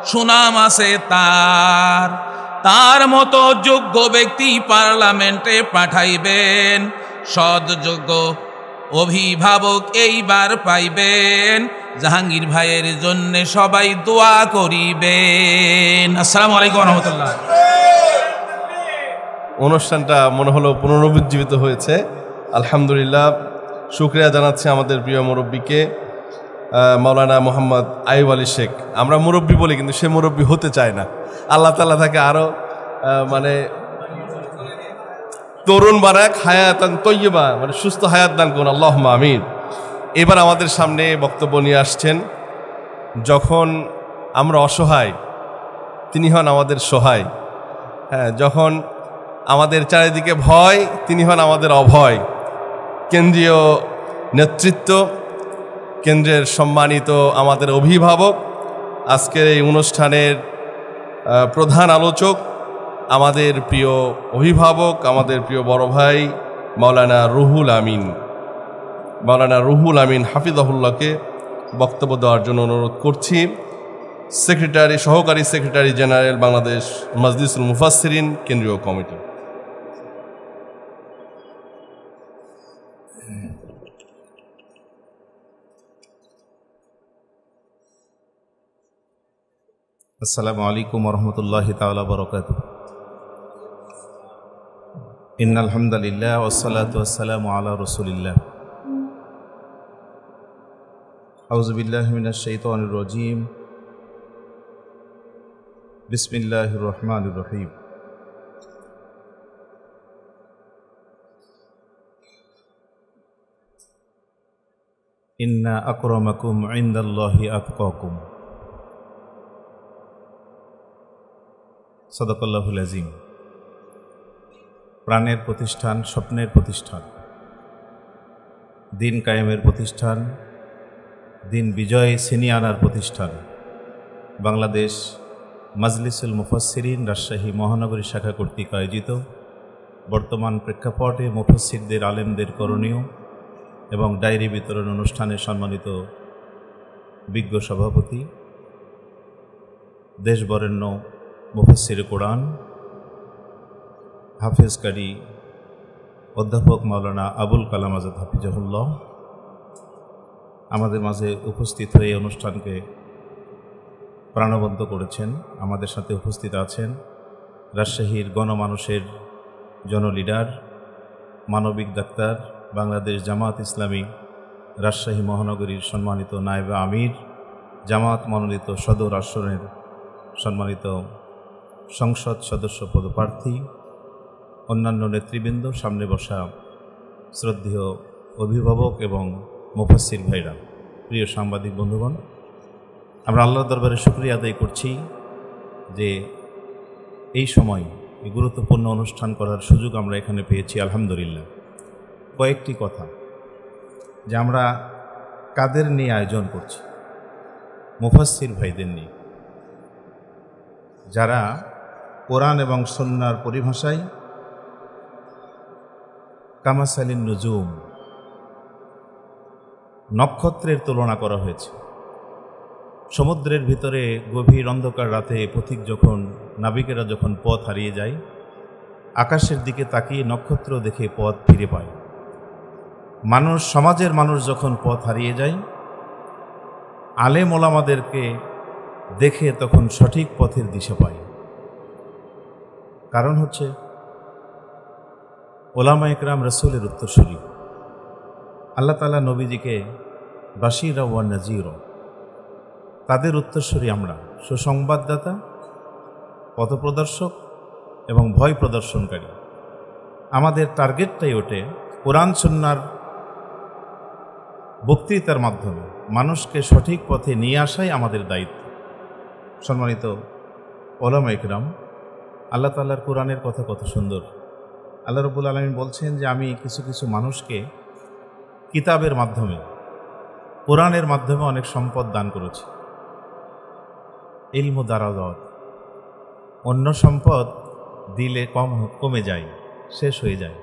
সুনাম আছে তার। তার মতো যোগ্য ব্যক্তি পার্লামেন্টে পাঠাইবেন, সৎযোগ্য অভিভাবক এইবার পাইবেন। জাহাঙ্গীর ভাইয়ের জন্য সবাই দোয়া করিবেন। আসসালামু আলাইকুম ওয়া রাহমাতুল্লাহ। অনুষ্ঠানটা মনে হলো পুনরুজ্জীবিত হয়েছে। আলহামদুলিল্লাহ, শুকরিয়া জানাচ্ছি আমাদের প্রিয় মুরব্বীকে, মাওলানা মোহাম্মদ আইয়ুব আলী শেখ। আমরা মুরব্বী বলি, কিন্তু সে মুরব্বী হতে চায় না। আল্লাহ তাআলা তাকে আরও মানে তরুণ বানাক, হায়াতান তৈয়বা, মানে সুস্থ হায়াত দান করুন, আল্লাহুম্মা আমিন। এবার আমাদের সামনে বক্তব্য নিয়ে আসছেন, যখন আমরা অসহায় তিনি হন আমাদের সহায়। হ্যাঁ, যখন আমাদের চারিদিকে ভয় তিনি হন আমাদের অভয়। কেন্দ্রীয় নেতৃত্ব, কেন্দ্রের সম্মানিত আমাদের অভিভাবক, আজকের এই অনুষ্ঠানের প্রধান আলোচক, আমাদের প্রিয় অভিভাবক, আমাদের প্রিয় বড় ভাই মাওলানা রুহুল আমিন, মাওলানা রুহুল আমিন হাফিজাহুল্লাহকে বক্তব্য দেওয়ার জন্য অনুরোধ করছি। সেক্রেটারি, সহকারী সেক্রেটারি জেনারেল বাংলাদেশ মাজলিসুল মুফাসসিরিন কেন্দ্রীয় কমিটি। আসসালামু আলাইকুম ওয়া রাহমাতুল্লাহি তাআলা ওয়া বারাকাতুহু। ইন্নাল হামদালিল্লাহ ওয়াস সালাতু ওয়াস সালামু আলা রাসূলিল্লাহ। আউযু বিল্লাহি মিনাশ শাইতানির রাজীম। বিসমিল্লাহির রহমানির রহিম। ইন্না আকরামাকুম ইনদাল্লাহি আতকাকুম। সাদাকাল্লাহুল আযীম। প্রাণের প্রতিষ্ঠান, স্বপ্নের প্রতিষ্ঠান, দিন কায়েমের প্রতিষ্ঠান, দিন বিজয় ছিনিয়ে আনার প্রতিষ্ঠান বাংলাদেশ মাজলিসুল মুফাসসিরিন রাজশাহী মহানগরী শাখা কর্তৃক আয়োজিত বর্তমান প্রেক্ষাপটে মুফাসসিরদের, আলেমদের করণীয় এবং ডায়েরি বিতরণ অনুষ্ঠানে সম্মানিত বিজ্ঞ সভাপতি, দেশবরেণ্য মুফাসসির কোরআন, হাফেজ কারি অধ্যাপক মাওলানা আবুল কালাম আজাদ হাফিজাহুল্লাহ, আমাদের মাঝে উপস্থিত হয়ে এই অনুষ্ঠানকে প্রাণবন্ত করেছেন। আমাদের সাথে উপস্থিত আছেন রাজশাহীর গণমানুষের জনলিডার, মানবিক ডাক্তার, বাংলাদেশ জামাত ইসলামী রাজশাহী মহানগরীর সম্মানিত নায়েবে আমির, জামাত মনোনীত সদর আসনের সম্মানিত সংসদ সদস্য পদপ্রার্থী, অন্যান্য নেতৃবৃন্দ, সামনে বসা শ্রদ্ধেয় অভিভাবক এবং মুফাসসির ভাইরা, প্রিয় সাংবাদিক বন্ধুগণ, আমরা আল্লাহর দরবারে শুকরিয়া আদায় করছি যে এই সময় এই গুরুত্বপূর্ণ অনুষ্ঠান করার সুযোগ আমরা এখানে পেয়েছি। আলহামদুলিল্লাহ। কয়েকটি কথা, যে আমরা কাদের নিয়ে আয়োজন করছি? মুফাসসির ভাইদের নিয়ে, যারা কোরআন এবং সুন্নাহর পরিভাষায় কামাসালিন নুজুম, নক্ষত্রের তুলনা করা হয়েছে। সমুদ্রের ভিতরে গভীর অন্ধকার রাতে পথিক যখন, নাবিকেরা যখন পথ হারিয়ে যায়, আকাশের দিকে তাকিয়ে নক্ষত্র দেখে পথ ফিরে পায়। মানুষ, সমাজের মানুষ যখন পথ হারিয়ে যায়, আলেম ওলামাদেরকে দেখে তখন সঠিক পথের দিশা পায়। কারণ হচ্ছে ওলামা একরাম রাসূলের উত্তরসূরি, আল্লাহ তাআলা নবীজিকে বাশীরা ওয়া নাযীরা, তাদের উত্তরসূরি আমরা, সুসংবাদদাতা, পথপ্রদর্শক এবং ভয় প্রদর্শনকারী। আমাদের টার্গেটটাই ওঠে কোরআন সুন্নাহর বক্তৃতার মাধ্যমে মানুষকে সঠিক পথে নিয়ে আসাই আমাদের দায়িত্ব। সম্মানিত ওলামা ইকরাম, আল্লাহ তাআলার কোরআনের কথা কত সুন্দর। আল্লাহ রাব্বুল আলামিন বলছেন যে আমি কিছু কিছু মানুষকে কিতাবের মাধ্যমে, কোরআনের মাধ্যমে অনেক সম্পদ দান করেছি। ইলমু দারাজাত, অন্য সম্পদ দিলে কমে যায়, শেষ হয়ে যায়,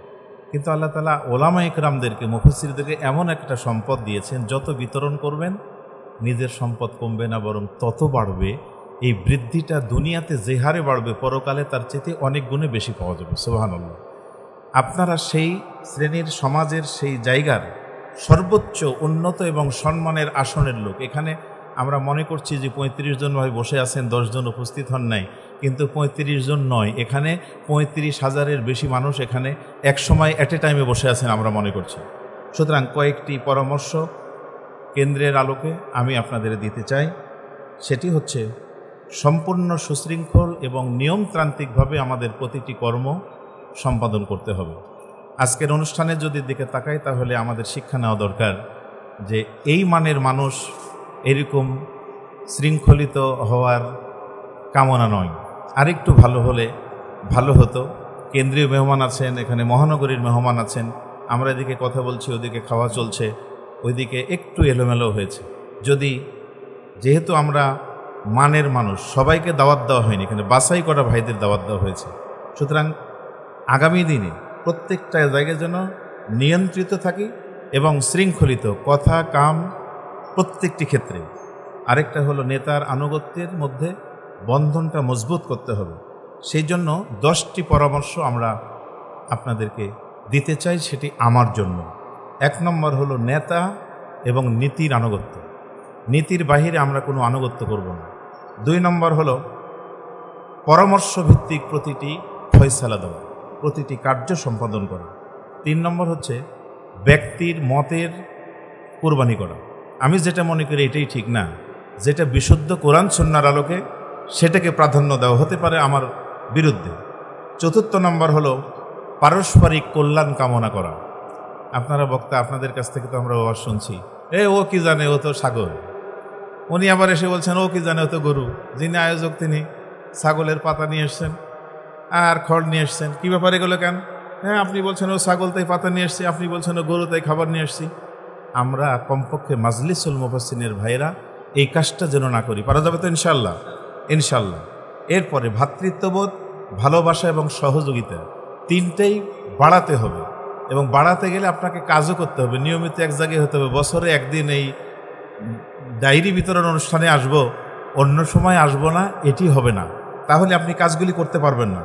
কিন্তু আল্লাহ তাআলা ওলামা ইকরামদেরকে, মুফাসসিরদেরকে এমন একটা সম্পদ দিয়েছেন, যত বিতরণ করবেন নিজের সম্পদ কমবে না, বরং তত বাড়বে। এই বৃদ্ধিটা দুনিয়াতে যে হারে বাড়বে, পরকালে তার চেয়ে অনেক গুণে বেশি পাওয়া যাবে। সুবহানাল্লাহ। আপনারা সেই শ্রেণীর, সমাজের সেই জায়গার সর্বোচ্চ উন্নত এবং সম্মানের আসনের লোক। এখানে আমরা মনে করছি যে 35 জন ভাই বসে আছেন, 10 জন উপস্থিত হন নাই, কিন্তু 35 জন নয়, এখানে 35,000-এর বেশি মানুষ এখানে এক সময় অ্যাট এ টাইমে বসে আছেন আমরা মনে করছি। সুতরাং কয়েকটি পরামর্শ কেন্দ্রের আলোকে আমি আপনাদের দিতে চাই। সেটি হচ্ছে সম্পূর্ণ সুশৃঙ্খল এবং নিয়মতান্ত্রিকভাবে আমাদের প্রতিটি কর্ম সম্পাদন করতে হবে। আজকের অনুষ্ঠানের যদি দিকে তাকাই, তাহলে আমাদের শিক্ষা নেওয়া দরকার যে এই মানের মানুষ এরকম শৃঙ্খলিত হওয়ার কামনা নয়, আরেকটু ভালো হলে ভালো হতো। কেন্দ্রীয় মেহমান আছেন, এখানে মহানগরীর মেহমান আছেন, আমরা এদিকে কথা বলছি, ওদিকে খাওয়া চলছে, ওইদিকে একটু এলোমেলো হয়েছে। যেহেতু আমরা মানের মানুষ, সবাইকে দাওয়াত দেওয়া হয়নি, এখানে বাছাই করা ভাইদের দাওয়াত দেওয়া হয়েছে। সুতরাং আগামী দিনে প্রত্যেকটা জায়গায় যেন নিয়ন্ত্রিত থাকি এবং শৃঙ্খলিত, কথা কাম প্রত্যেকটি ক্ষেত্রে। আরেকটা হলো নেতার আনুগত্যের মধ্যে বন্ধনটা মজবুত করতে হবে। সেই জন্য 10টি পরামর্শ আমরা আপনাদেরকে দিতে চাই, সেটি আমার জন্য। 1 নম্বর হলো নেতা এবং নীতির আনুগত্য। নীতির বাহিরে আমরা কোনো আনুগত্য করব না। 2 নম্বর হলো পরামর্শ ভিত্তিক প্রতিটি ফয়সালা দেওয়া, প্রতিটি কার্য সম্পাদন করা। 3 নম্বর হচ্ছে ব্যক্তির মতের কুরবানি করা। আমি যেটা মনে করি এটাই ঠিক না, যেটা বিশুদ্ধ কোরআন সুন্নাহর আলোকে, সেটাকে প্রাধান্য দেওয়া, হতে পারে আমার বিরুদ্ধে। 4 নম্বর হলো পারস্পরিক কল্যাণ কামনা করা। আপনারা বক্তা, আপনাদের কাছ থেকে তো আমরা ওয়াজ শুনছি, ও কি জানে, ও তো ছাগল। উনি আবার এসে বলছেন ও কি জানে, ও তো গরু। যিনি আয়োজক তিনি ছাগলের পাতা নিয়ে এসছেন আর খড় নিয়ে এসছেন। কী ব্যাপার এগুলো কেন? হ্যাঁ, আপনি বলছেন ও ছাগল তাই পাতা নিয়ে এসছি, আপনি বলছেন ও গরু তাই খাবার নিয়ে এসছি। আমরা কমপক্ষে মাজলিসুল মুফাসসিরিনের ভাইরা এই কাজটা যেন না করি। পারা যাবে তো ইনশাল্লাহ? ইনশাল্লাহ। এরপরে ভ্রাতৃত্ববোধ, ভালোবাসা এবং সহযোগিতা, 3টেই বাড়াতে হবে। এবং বাড়াতে গেলে আপনাকে কাজও করতে হবে, নিয়মিত এক জায়গায় হতে হবে। বছরে একদিন এই ডায়েরি বিতরণ অনুষ্ঠানে আসব, অন্য সময় আসব না, এটি হবে না। তাহলে আপনি কাজগুলি করতে পারবেন না।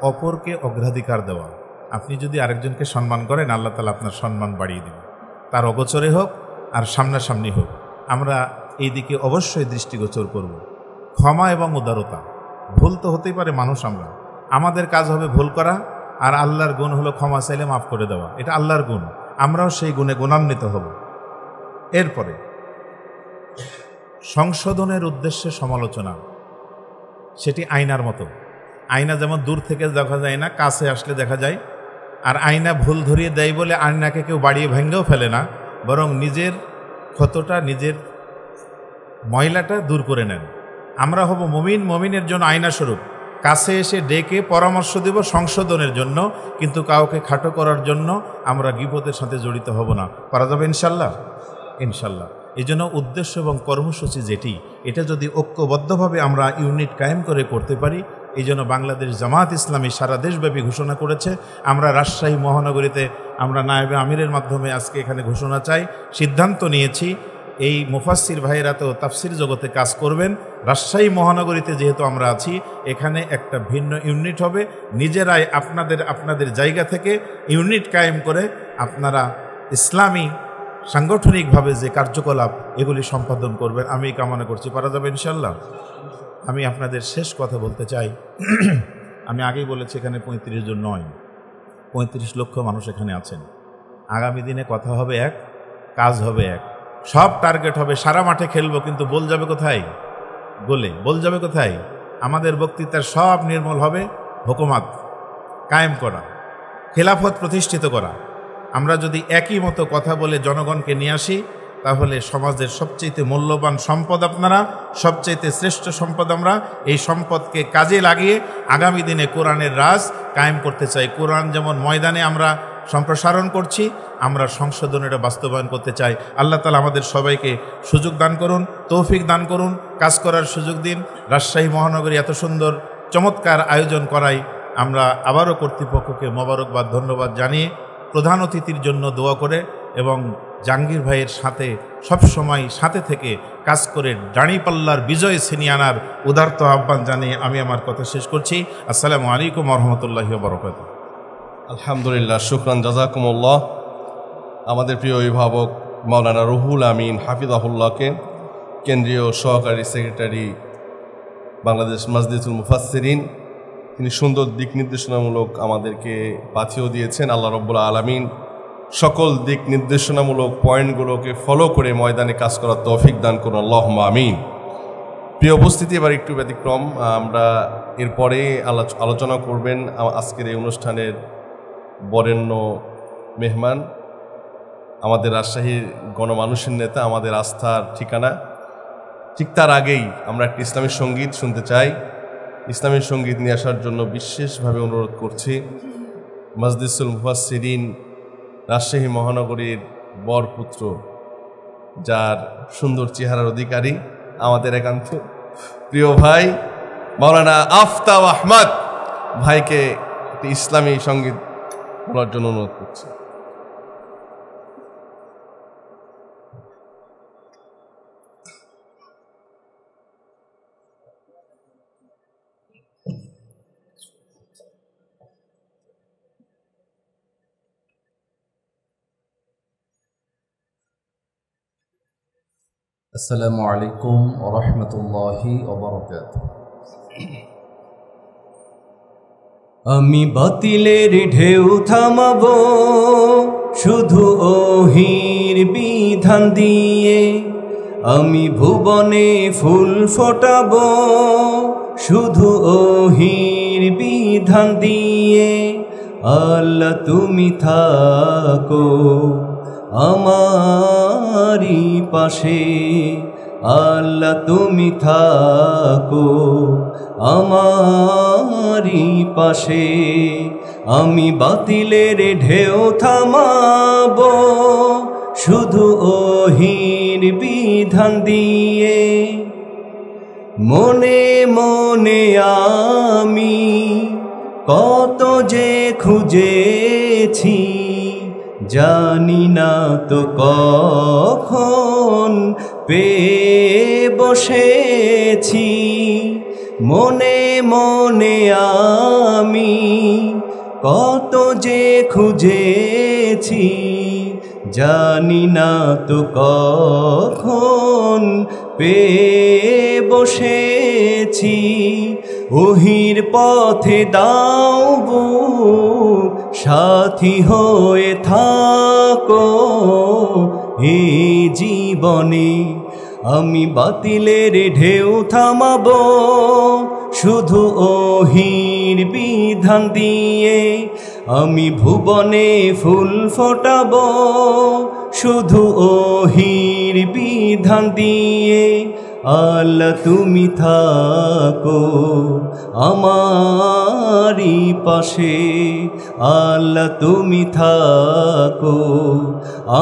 অপরকে অগ্রাধিকার দেওয়া। আপনি যদি আরেকজনকে সম্মান করেন, আল্লাহ তাআলা আপনার সম্মান বাড়িয়ে দেবেন, তার অগোচরে হোক আর সামনাসামনি হোক। আমরা এই দিকে অবশ্যই দৃষ্টিগোচর করব। ক্ষমা এবং উদারতা। ভুল তো হতেই পারে, মানুষ আমরা, আমাদের কাজ হবে ভুল করা, আর আল্লাহর গুণ হলো ক্ষমা চাইলে মাফ করে দেওয়া। এটা আল্লাহর গুণ, আমরাও সেই গুণে গুণান্বিত হব। এরপরে সংশোধনের উদ্দেশ্যে সমালোচনা, সেটি আয়নার মতো। আয়না যেমন দূর থেকে দেখা যায় না, কাছে আসলে দেখা যায়। আর আয়না ভুল ধরিয়ে দেয় বলে আয়নাকে কেউ বাড়িয়ে ভেঙেও ফেলে না, বরং নিজের ক্ষতটা, নিজের ময়লাটা দূর করে নেন। আমরা হব মুমিন, মুমিনের জন্য আয়না স্বরূপ। কাছে এসে ডেকে পরামর্শ দেব সংশোধনের জন্য, কিন্তু কাউকে খাটো করার জন্য আমরা গীবতের সাথে জড়িত হব না। পারা যাবে ইনশাল্লাহ? ইনশাল্লাহ। এই জন্য উদ্দেশ্য এবং কর্মসূচি যেটি, এটা যদি ঐক্যবদ্ধভাবে আমরা ইউনিট কায়েম করে করতে পারি, এই জন্য বাংলাদেশ জামাত ইসলামী সারা দেশব্যাপী ঘোষণা করেছে। আমরা রাজশাহী মহানগরীতে আমরা নায়েবে আমিরের মাধ্যমে আজকে এখানে ঘোষণা চাই, সিদ্ধান্ত নিয়েছি এই মুফাসসির ভাইয়েরা তো তাফসির জগতে কাজ করবেন। রাজশাহী মহানগরীতে যেহেতু আমরা আছি, এখানে একটা ভিন্ন ইউনিট হবে। নিজেরাই আপনাদের জায়গা থেকে ইউনিট কায়েম করে আপনারা ইসলামী সাংগঠনিকভাবে যে কার্যকলাপ এগুলি সম্পাদন করবেন, আমি কামনা করছি। পারা যাবে ইনশাল্লাহ? আমি আপনাদের শেষ কথা বলতে চাই। আমি আগেই বলেছি এখানে 35 জন নয়, 35 লক্ষ মানুষ এখানে আছেন। আগামী দিনে কথা হবে এক, কাজ হবে এক, সব টার্গেট হবে সারা মাঠে খেলবো, কিন্তু বল যাবে কোথায়? গোলে। বল যাবে কোথায়? আমাদের বক্তৃতার সব নির্মূল হবে হুকুমাত কায়েম করা, খেলাফত প্রতিষ্ঠিত করা। আমরা যদি একই মতো কথা বলে জনগণকে নিয়ে আসি, তাহলে সমাজের সবচেয়ে মূল্যবান সম্পদ আপনারা, সবচেয়ে শ্রেষ্ঠ সম্পদ আমরা। এই সম্পদকে কাজে লাগিয়ে আগামী দিনে কোরআনের রাজ কায়েম করতে চাই। কোরআন যেমন ময়দানে আমরা সম্প্রসারণ করছি, আমরা সংশোধনের বাস্তবায়ন করতে চাই। আল্লাহ তাআলা আমাদের সবাইকে সুযোগ দান করুন, তৌফিক দান করুন, কাজ করার সুযোগ দিন। রাজশাহী মহানগরী এত সুন্দর চমৎকার আয়োজন করাই আমরা আবারও কর্তৃপক্ষকে মোবারকবাদ, ধন্যবাদ জানিয়ে প্রধান অতিথির জন্য দোয়া করে এবং জাহাঙ্গীর ভাইয়ের সাথে সবসময় সাথে থেকে কাজ করে দাঁড়িপাল্লার বিজয় ছিনিয়ে আনার উদারত আহ্বান জানিয়ে আমি আমার কথা শেষ করছি। আসসালামু আলাইকুম ওয়া রাহমাতুল্লাহি ওয়া বারাকাতুহু। আলহামদুলিল্লাহ, শুকরান, জাযাকুমুল্লাহ। আমাদের প্রিয় অভিভাবক মাওলানা রুহুল আমিন হাফিজাহুল্লাহকে কেন্দ্রীয় সহকারী সেক্রেটারি বাংলাদেশ মাজলিসুল মুফাসসিরিন, তিনি সুন্দর দিক নির্দেশনামূলক আমাদেরকে পাঠিয়েও দিয়েছেন। আল্লাহ রাব্বুল আলামিন সকল দিক নির্দেশনামূলক পয়েন্টগুলোকে ফলো করে ময়দানে কাজ করার তৌফিক দান করুন, আল্লাহুম্মা আমিন। প্রিয় উপস্থিতি, এবার একটু ব্যতিক্রম। আমরা এরপরে আলোচনা করবেন আজকের এই অনুষ্ঠানের বরেণ্য মেহমান, আমাদের রাজশাহীর গণমানুষের নেতা, আমাদের আস্থার ঠিকানা। ঠিক তার আগেই আমরা একটা ইসলামী সঙ্গীত শুনতে চাই। ইসলামী সঙ্গীত নিয়ে আসার জন্য বিশেষভাবে অনুরোধ করছি মাজলিসুল মুফাসসিরিন, রাজশাহী মহানগরীর বরপুত্র, যার সুন্দর চেহারার অধিকারী, আমাদের একান্ত প্রিয় ভাই মাওলানা আফতাব আহমদ ভাইকে একটি ইসলামী সঙ্গীত বলার জন্য অনুরোধ করছি। আসসালামু আলাইকুম ওয়া রাহমাতুল্লাহি ওয়া বারাকাতুহু। আমি বাতিলের ঢেউ থামাবো শুধু ওহির বিধান দিয়ে, আমি ভুবনে ফুল ফোটাবো শুধু ওহির বিধান দিয়ে। আল্লাহ তুমি থাকো আমারি পাশে, আল্লাহ তুমি থাকো আমারি পাশে। আমি বাতিলের ঢেউ থামাবো শুধু ওহির বিধান দিয়ে। মনে মনে আমি কত যে খুঁজেছি, জানি না তো কখন পেয়ে বসেছি। মনে মনে আমি কত যে খুঁজেছি, জানি না তো কখন পেয়ে বসেছি। ওহির পথে দাও বুক সাথী হয়ে থাকো এই জীবনে। আমি বাতিলের ঢেউ থামাবো শুধু ওহির বিধান দিয়ে। আমি ভুবনে ফুল ফোটাবো শুধু ওহির বিধান দিয়ে। আল্লাহ তুমি থাকো আমারি পাশে, আল্লাহ তুমি থাকো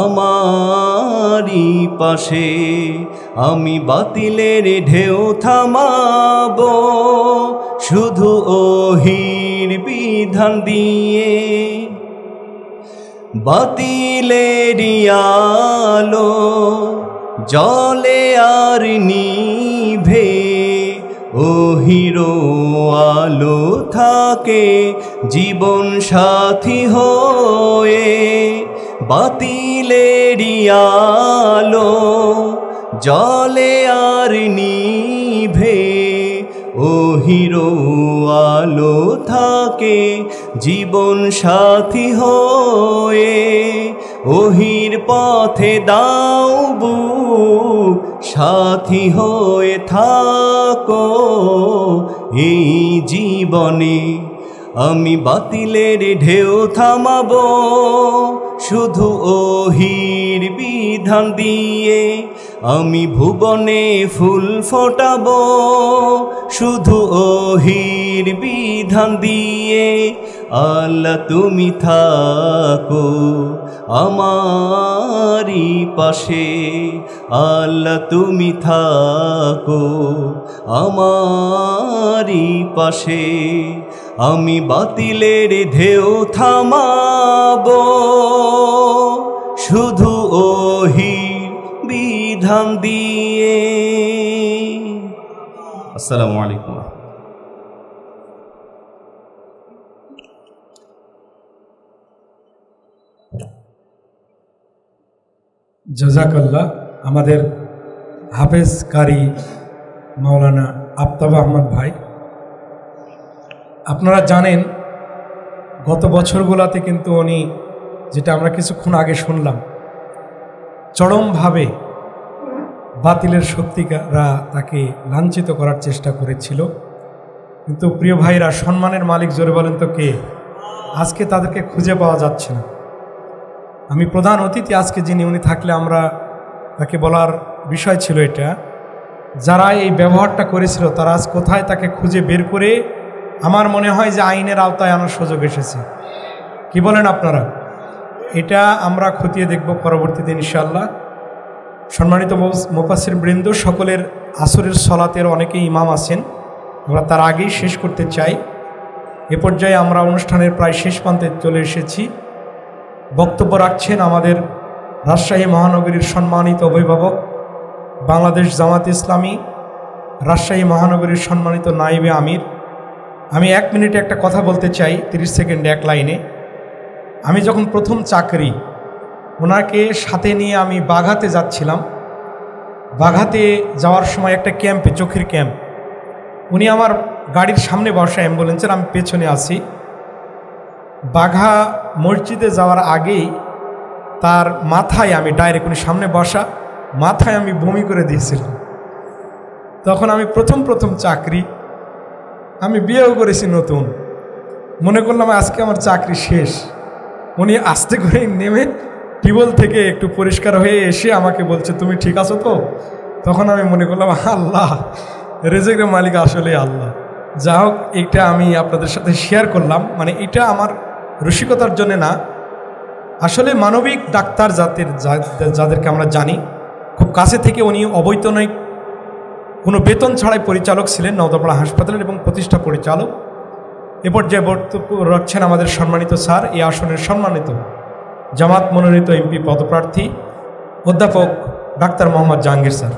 আমারি পাশে। আমি বাতিলের ঢেউ থামাবো শুধু ওহির বিধান দিয়ে। বাতিলেরই আলো জলে আর নিভে, ওহির আলো থাকে জীবন সাথী হয়ে। বাতিলেরই আলো জলে আর নিভে, ওহির আলো থাকে জীবন সাথী হয়ে। ওহির পথে দাও বুক, সাথী হয়ে থাকো এই জীবনে। আমি বাতিলের ঢেউ থামাবো শুধু ওহির বিধান দিয়ে, আমি ভুবনে ফুল ফোটাবো শুধু ওহির বিধান দিয়ে। আল্লাহ তুমি থাকো আমারি পাশে, আল্লাহ তুমি থাকো আমারি পাশে। আমি বাতিলের ঢেউ থামাবো শুধু ওহির বিধান দিয়ে। আসসালামু আলাইকুম। জাযাকাল্লাহ। আমাদের হাফেজ কারি মাওলানা আফতাব আহমদ ভাই, আপনারা জানেন গত বছরগুলোতে কিন্তু উনি, যেটা আমরা কিছুক্ষণ আগে শুনলাম, চরমভাবে বাতিলের শক্তিরা তাকে লাঞ্ছিত করার চেষ্টা করেছিল। কিন্তু প্রিয় ভাইরা, সম্মানের মালিক জোরে বলেন তো কে? আজকে তাদেরকে খুঁজে পাওয়া যাচ্ছে না। আমি প্রধান অতিথি আজকে যিনি, উনি থাকলে আমরা তাকে বলার বিষয় ছিল এটা, যারা এই ব্যবহারটা করেছিল তারা আজ কোথায়, তাকে খুঁজে বের করে আমার মনে হয় যে আইনের আওতায় আনার সুযোগ এসেছে। কি বলেন আপনারা? এটা আমরা খতিয়ে দেখব পরবর্তীতে ইনশাআল্লাহ। সম্মানিত মুফাসসির বৃন্দ, সকলের আসরের সলাতের অনেকেই ইমাম আছেন, আমরা তার আগেই শেষ করতে চাই। এ পর্যায়ে আমরা অনুষ্ঠানের প্রায় শেষ প্রান্তে চলে এসেছি। বক্তব্য রাখছেন আমাদের রাজশাহী মহানগরীর সম্মানিত অভিভাবক, বাংলাদেশ জামাত ইসলামী রাজশাহী মহানগরীর সম্মানিত নায়েবে আমির। আমি 1 মিনিটে একটা কথা বলতে চাই, 30 সেকেন্ডে এক লাইনে। আমি যখন প্রথম চাকরি, ওনাকে সাথে নিয়ে আমি বাঘাতে যাচ্ছিলাম। বাঘাতে যাওয়ার সময় একটা ক্যাম্পে, চোখের ক্যাম্প, উনি আমার গাড়ির সামনে বসা অ্যাম্বুলেন্সের, আমি পেছনে আছি। বাঘা মসজিদে যাওয়ার আগেই তার মাথায় আমি ডাইরেক্ট, উনি সামনে বসা, মাথায় আমি বমি করে দিয়েছিলাম। তখন আমি প্রথম চাকরি, আমি বিয়েও করেছি নতুন, মনে করলাম আজকে আমার চাকরি শেষ। উনি আস্তে করে নেমে টিউবওয়েল থেকে একটু পরিষ্কার হয়ে এসে আমাকে বলছে, তুমি ঠিক আছো তো? তখন আমি মনে করলাম আল্লাহ, রেজেকের মালিক আসলে আল্লাহ। যা হোক, এটা আমি আপনাদের সাথে শেয়ার করলাম। মানে এটা আমার রসিকতার জন্য না, আসলে মানবিক ডাক্তার যাদেরকে আমরা জানি খুব কাছে থেকে, উনি অবৈতনিক কোনো বেতন ছাড়াই পরিচালক ছিলেন নওদাপাড়া হাসপাতালের এবং প্রতিষ্ঠা পরিচালক। এ পর্যায়ে বক্তব্য রাখছেন আমাদের সম্মানিত স্যার, এই আসনের সম্মানিত জামাত মনোনীত এমপি পদপ্রার্থী অধ্যাপক ডাক্তার মোহাম্মদ জাহাঙ্গীর স্যার।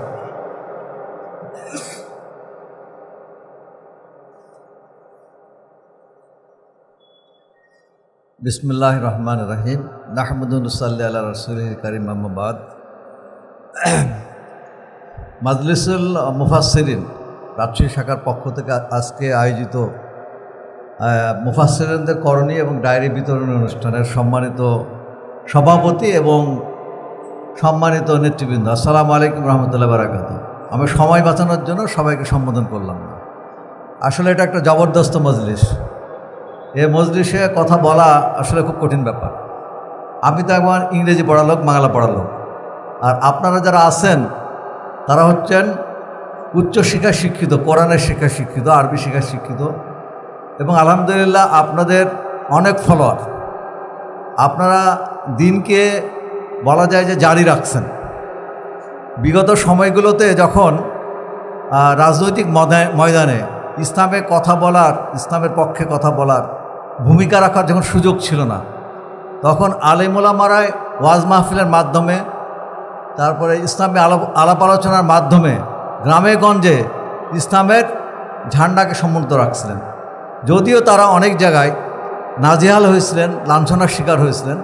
বিসমিল্লাহির রহমানির রহিম। নাহমাদুহু ওয়া নুসাল্লি আলা রাসূলিল কারীম, আম্মা বাদ। মাজলিসুল মুফাসসিরিন রাজশাহী শাখার পক্ষ থেকে আজকে আয়োজিত মুফাসসিরিনদের করণী এবং ডায়েরি বিতরণ অনুষ্ঠানের সম্মানিত সভাপতি এবং সম্মানিত নেতৃবৃন্দ, আসসালামু আলাইকুম রহমতুল্লাহি ওয়া বারাকাতুহু। আমি সময় বাঁচানোর জন্য সবাইকে সম্বোধন করলাম না। আসলে এটা একটা জবরদস্ত মজলিস। এই মজলিসে কথা বলা আসলে খুব কঠিন ব্যাপার। আমি তো একবার ইংরেজি পড়ালোক, বাংলা পড়ালোক, আর আপনারা যারা আছেন তারা হচ্ছেন উচ্চশিক্ষায় শিক্ষিত, কোরআনের শিক্ষায় শিক্ষিত, আরবি শিক্ষায় শিক্ষিত, এবং আলহামদুলিল্লাহ আপনাদের অনেক ফলোয়ার। আপনারা দিনকে বলা যায় যে জারি রাখছেন। বিগত সময়গুলোতে যখন রাজনৈতিক ময়দানে ইসলামের কথা বলার, ইসলামের পক্ষে কথা বলার, ভূমিকা রাখার যখন সুযোগ ছিল না, তখন আলেম ওলামারায় ওয়াজ মাহফিলের মাধ্যমে, তারপরে ইসলামে আলাপ আলোচনার মাধ্যমে গ্রামে গঞ্জে ইসলামের ঝান্ডাকে সমুন্নত রাখছিলেন। যদিও তারা অনেক জায়গায় নাজেহাল হয়েছিলেন, লাঞ্ছনার শিকার হয়েছিলেন,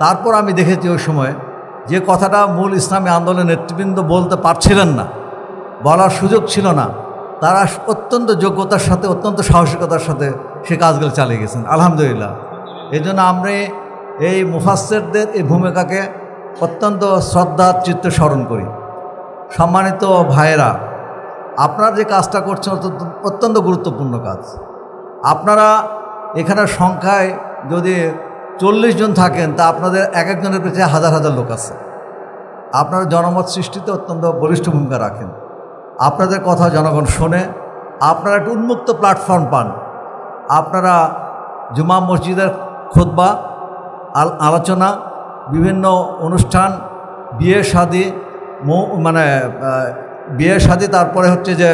তারপর আমি দেখেছি ওই সময় যে কথাটা মূল ইসলামী আন্দোলনের নেতৃবৃন্দ বলতে পারছিলেন না, বলার সুযোগ ছিল না, তারা অত্যন্ত যোগ্যতার সাথে, অত্যন্ত সাহসিকতার সাথে সে কাজগুলো চালিয়ে গেছেন আলহামদুলিল্লাহ। এই জন্য আমরা এই মুফাসসিরদের এই ভূমিকাকে অত্যন্ত শ্রদ্ধার চিত্তে স্মরণ করি। সম্মানিত ভাইয়েরা, আপনারা যে কাজটা করছেন অত্যন্ত গুরুত্বপূর্ণ কাজ। আপনারা এখানে সংখ্যায় যদি 40 জন থাকেন, তা আপনাদের এক একজনের পিছনে হাজার হাজার লোক আছে। আপনারা জনমত সৃষ্টিতে অত্যন্ত বলিষ্ঠ ভূমিকা রাখেন। আপনাদের কথা জনগণ শোনে। আপনারা একটা উন্মুক্ত প্ল্যাটফর্ম পান। আপনারা জুমা মসজিদের খুতবা, আলোচনা, বিভিন্ন অনুষ্ঠান, বিয়ে শাদী, বিয়ে শাদী, তারপরে হচ্ছে যে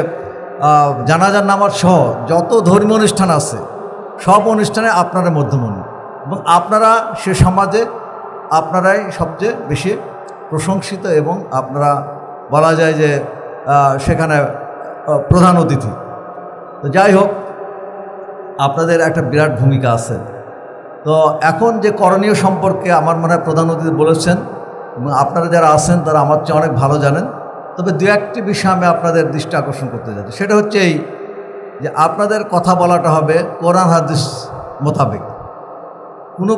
জানাজার নামাজ সহ যত ধর্মীয় অনুষ্ঠান আছে সব অনুষ্ঠানে আপনারা মধ্যমণি, এবং আপনারা সে সমাজে আপনারাই সবচেয়ে বেশি প্রশংসিত, এবং আপনারা বলা যায় যে সেখানে প্রধান অতিথি। তো যাই হোক, আপনাদের একটা বিরাট ভূমিকা আছে। তো এখন যে করণীয় সম্পর্কে আমার মনে হয় প্রধান অতিথি বলেছেন, এবং আপনারা যারা আছেন তারা আমার চেয়ে অনেক ভালো জানেন। তবে দু একটি বিষয় আমি আপনাদের দৃষ্টি আকর্ষণ করতে যাচ্ছি। সেটা হচ্ছে এই যে আপনাদের কথা বলাটা হবে কোরআন হাদিস মোতাবেক।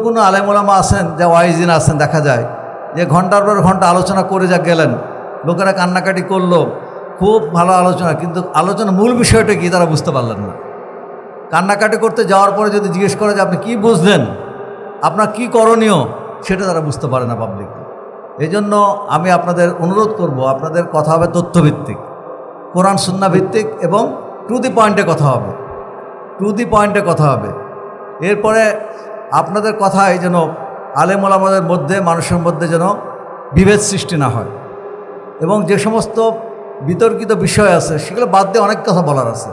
কোনো আলেম ওলামা আছেন, যা ওয়াইজিন আছেন, দেখা যায় যে ঘন্টার পর ঘন্টা আলোচনা করে যা গেলেন, লোকেরা কান্নাকাটি করলো, খুব ভালো আলোচনা, কিন্তু আলোচনার মূল বিষয়টা কি তারা বুঝতে পারলেন না। কান্নাকাটি করতে যাওয়ার পরে যদি জিজ্ঞেস করে যে আপনি কী বুঝলেন, আপনার কি করণীয়, সেটা তারা বুঝতে পারে না পাবলিক। এই জন্য আমি আপনাদের অনুরোধ করব, আপনাদের কথা হবে তথ্যভিত্তিক, কোরআন সুন্নাহ ভিত্তিক, এবং টু দি পয়েন্টে কথা হবে, টু দি পয়েন্টে কথা হবে। এরপরে আপনাদের কথায় যেন আলেম ওলামাদের মধ্যে, মানুষের মধ্যে যেন বিভেদ সৃষ্টি না হয়, এবং যে সমস্ত বিতর্কিত বিষয় আছে সেগুলো বাদ দিয়ে অনেক কথা বলার আছে।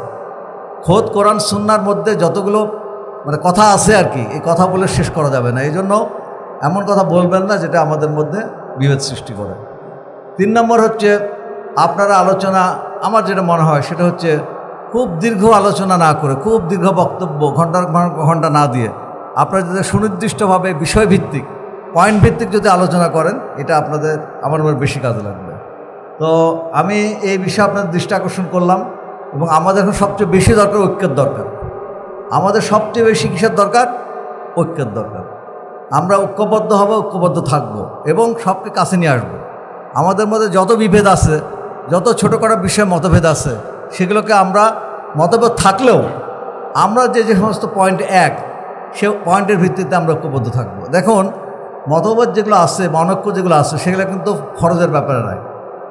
খোদ কোরআন সুন্নাহর মধ্যে যতগুলো কথা আছে আর কি, এই কথা বলে শেষ করা যাবে না। এই জন্য এমন কথা বলবেন না যেটা আমাদের মধ্যে বিভেদ সৃষ্টি করে। 3 নম্বর হচ্ছে আপনারা আলোচনা, আমার যেটা মনে হয় সেটা হচ্ছে খুব দীর্ঘ আলোচনা না করে, খুব দীর্ঘ বক্তব্য ঘন্টার ঘন্টা না দিয়ে, আপনারা যদি সুনির্দিষ্টভাবে বিষয়ভিত্তিক, পয়েন্ট ভিত্তিক যদি আলোচনা করেন, এটা আপনাদের আমার মনে বেশি কাজে লাগবে। তো আমি এই বিষয়ে আপনাদের দৃষ্টি আকর্ষণ করলাম। এবং আমাদের এখন সবচেয়ে বেশি দরকার ঐক্যের দরকার। আমাদের সবচেয়ে বেশি কিসের দরকার? ঐক্যের দরকার। আমরা ঐক্যবদ্ধ হব, ঐক্যবদ্ধ থাকব, এবং সবকে কাছে নিয়ে আসবো। আমাদের মধ্যে যত বিভেদ আছে, যত ছোটোখাটো বিষয়ে মতভেদ আছে, সেগুলোকে আমরা মতভেদ থাকলেও আমরা যে সমস্ত পয়েন্ট এক, সে পয়েন্টের ভিত্তিতে আমরা ঐক্যবদ্ধ থাকব। দেখুন, মতভেদ যেগুলো আছে, অনৈক্য যেগুলো আছে, সেগুলো কিন্তু ফরজের ব্যাপারে নয়।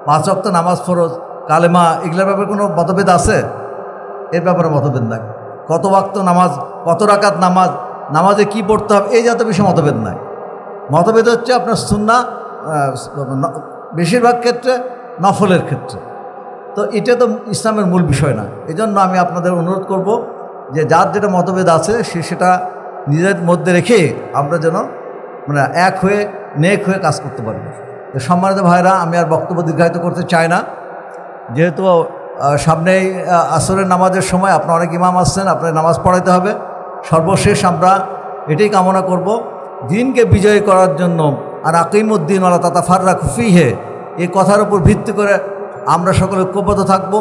5 ওয়াক্ত নামাজ ফরজ, কালেমা, এগুলোর ব্যাপারে কোনো মতভেদ আছে? এর ব্যাপারে মতভেদ নাই। কত ওয়াক্ত নামাজ, কত রাকাত নামাজ, নামাজে কি পড়তে হবে, এই জাতীয় বিষয়ে মতভেদ নাই। মতভেদ হচ্ছে আপনার সুন্নাহ, বেশিরভাগ ক্ষেত্রে নফলের ক্ষেত্রে। তো এটা তো ইসলামের মূল বিষয় না। এই জন্য আমি আপনাদের অনুরোধ করব যে যার যেটা মতভেদ আছে সেটা নিজের মধ্যে রেখে আমরা যেন এক হয়ে, নেক হয়ে কাজ করতে পারি। সম্মানিত ভাইরা, আমি আর বক্তব্য দীর্ঘায়িত করতে চাই না, যেহেতু সামনেই আসরের নামাজের সময়, আপনার অনেক ইমাম আসছেন, আপনার নামাজ পড়াইতে হবে। সর্বশেষ আমরা এটাই কামনা করব, দিনকে বিজয়ী করার জন্য আর আকিমুদ্দিন ওয়ালা তাতাফাররাকু ফীহি, এই কথার উপর ভিত্তি করে আমরা সকলে ঐক্যবদ্ধ থাকব,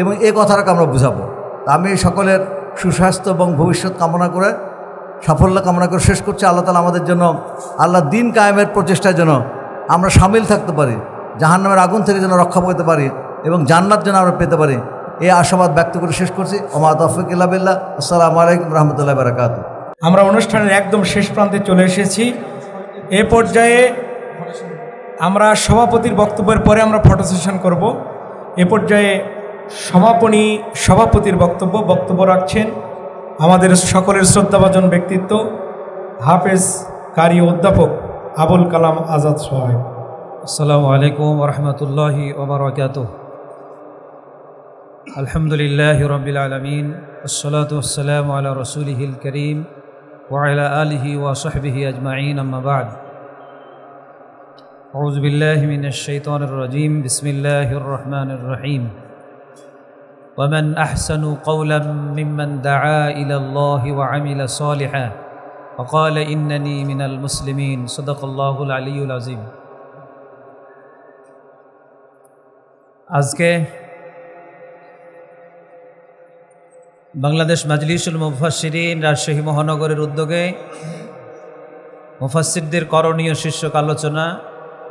এবং এই কথাটাকে আমরা বুঝাবো। আমি সকলের সুস্বাস্থ্য এবং ভবিষ্যৎ কামনা করে, সাফল্য কামনা করে শেষ করছি। আল্লাহ তাআলা আমাদের জন্য, আল্লাহ দিন কায়েমের প্রচেষ্টায় যেন আমরা সামিল থাকতে পারি, জাহান্নামের আগুন থেকে যেন রক্ষা পেতে পারি, এবং জান্নাত যেন আমরা পেতে পারি, এই আশাবাদ ব্যক্ত করে শেষ করছি। ওমা তাওফীক ইল্লা বিল্লাহ। আসসালামু আলাইকুম রহমতুল্লাহি ওয়া বারাকাতুহু। আমরা অনুষ্ঠানের একদম শেষ প্রান্তে চলে এসেছি। এ পর্যায়ে আমরা সভাপতির বক্তব্যের পরে আমরা ফটো সেশন করব। এ পর্যায়ে সভাপতির বক্তব্য রাখছেন আমাদের সকলের শ্রদ্ধাভাজন ব্যক্তিত্ব, হাফেজ কারি অধ্যাপক আবুল কালাম আজাদ সাহেব। আসসালামু আলাইকুম ওয়া রাহমাতুল্লাহি ওয়া বারাকাতুহু। আলহামদুলিল্লাহি রাব্বিল আলামিন, ওয়াসসালাতু ওয়াসসালামু আলা রাসূলিহিল কারীম ওয়া আলা আলিহি ওয়া সাহবিহি আজমাইন, আম্মা বা'দ। আউযু বিল্লাহি মিনাশ শাইতানির রাজীম, বিসমিল্লাহির রহমানির রহিম। ওয়া মান আহসানু কওলাম মিম্মান দাআ ইলাল্লাহি ওয়া আমিলা সালিহান ওয়া ক্বালা ইন্নানী মিনাল মুসলিমিন। সাদাকাল্লাহুল আলিয়্যুল আযীম। আজকে বাংলাদেশ মাজলিসুল মুফাসসিরিন রাজশাহী মহানগরের উদ্যোগে মুফাসসিরদের করণীয় শীর্ষক আলোচনা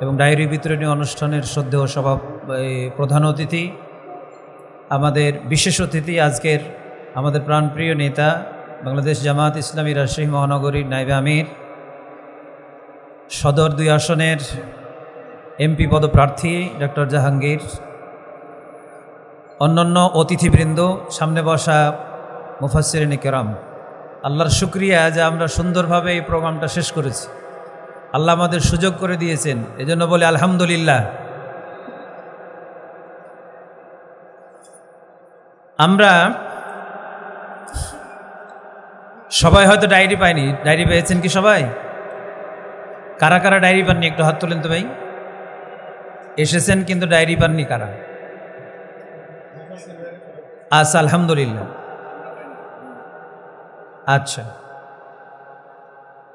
এবং ডায়েরি বিতরণী অনুষ্ঠানের শ্রদ্ধেয় প্রধান অতিথি, আমাদের বিশেষ অতিথি আজকের আমাদের প্রাণপ্রিয় নেতা, বাংলাদেশ জামায়াত ইসলামী রাজশাহী মহানগরীর নায়েবে আমির, সদর 2 আসনের এমপি পদপ্রার্থী ডক্টর জাহাঙ্গীর, অন্যান্য অতিথিবৃন্দ, সামনে বসা মুফাসসিরিনে কেরাম, আল্লাহর শুকরিয়া যে আমরা সুন্দরভাবে এই প্রোগ্রামটা শেষ করেছি। আল্লাহ আমাদের সুযোগ করে দিয়েছেন, এজন্য বলে আলহামদুলিল্লাহ। আমরা সবাই হয়তো ডায়েরি পাইনি। ডায়েরি পেয়েছেন কি সবাই? কারা কারা ডায়েরি পাননি একটু হাত তোলেন তো ভাই। এসেছেন কিন্তু ডায়েরি পাননি কারা? আচ্ছা, আলহামদুলিল্লাহ। আচ্ছা,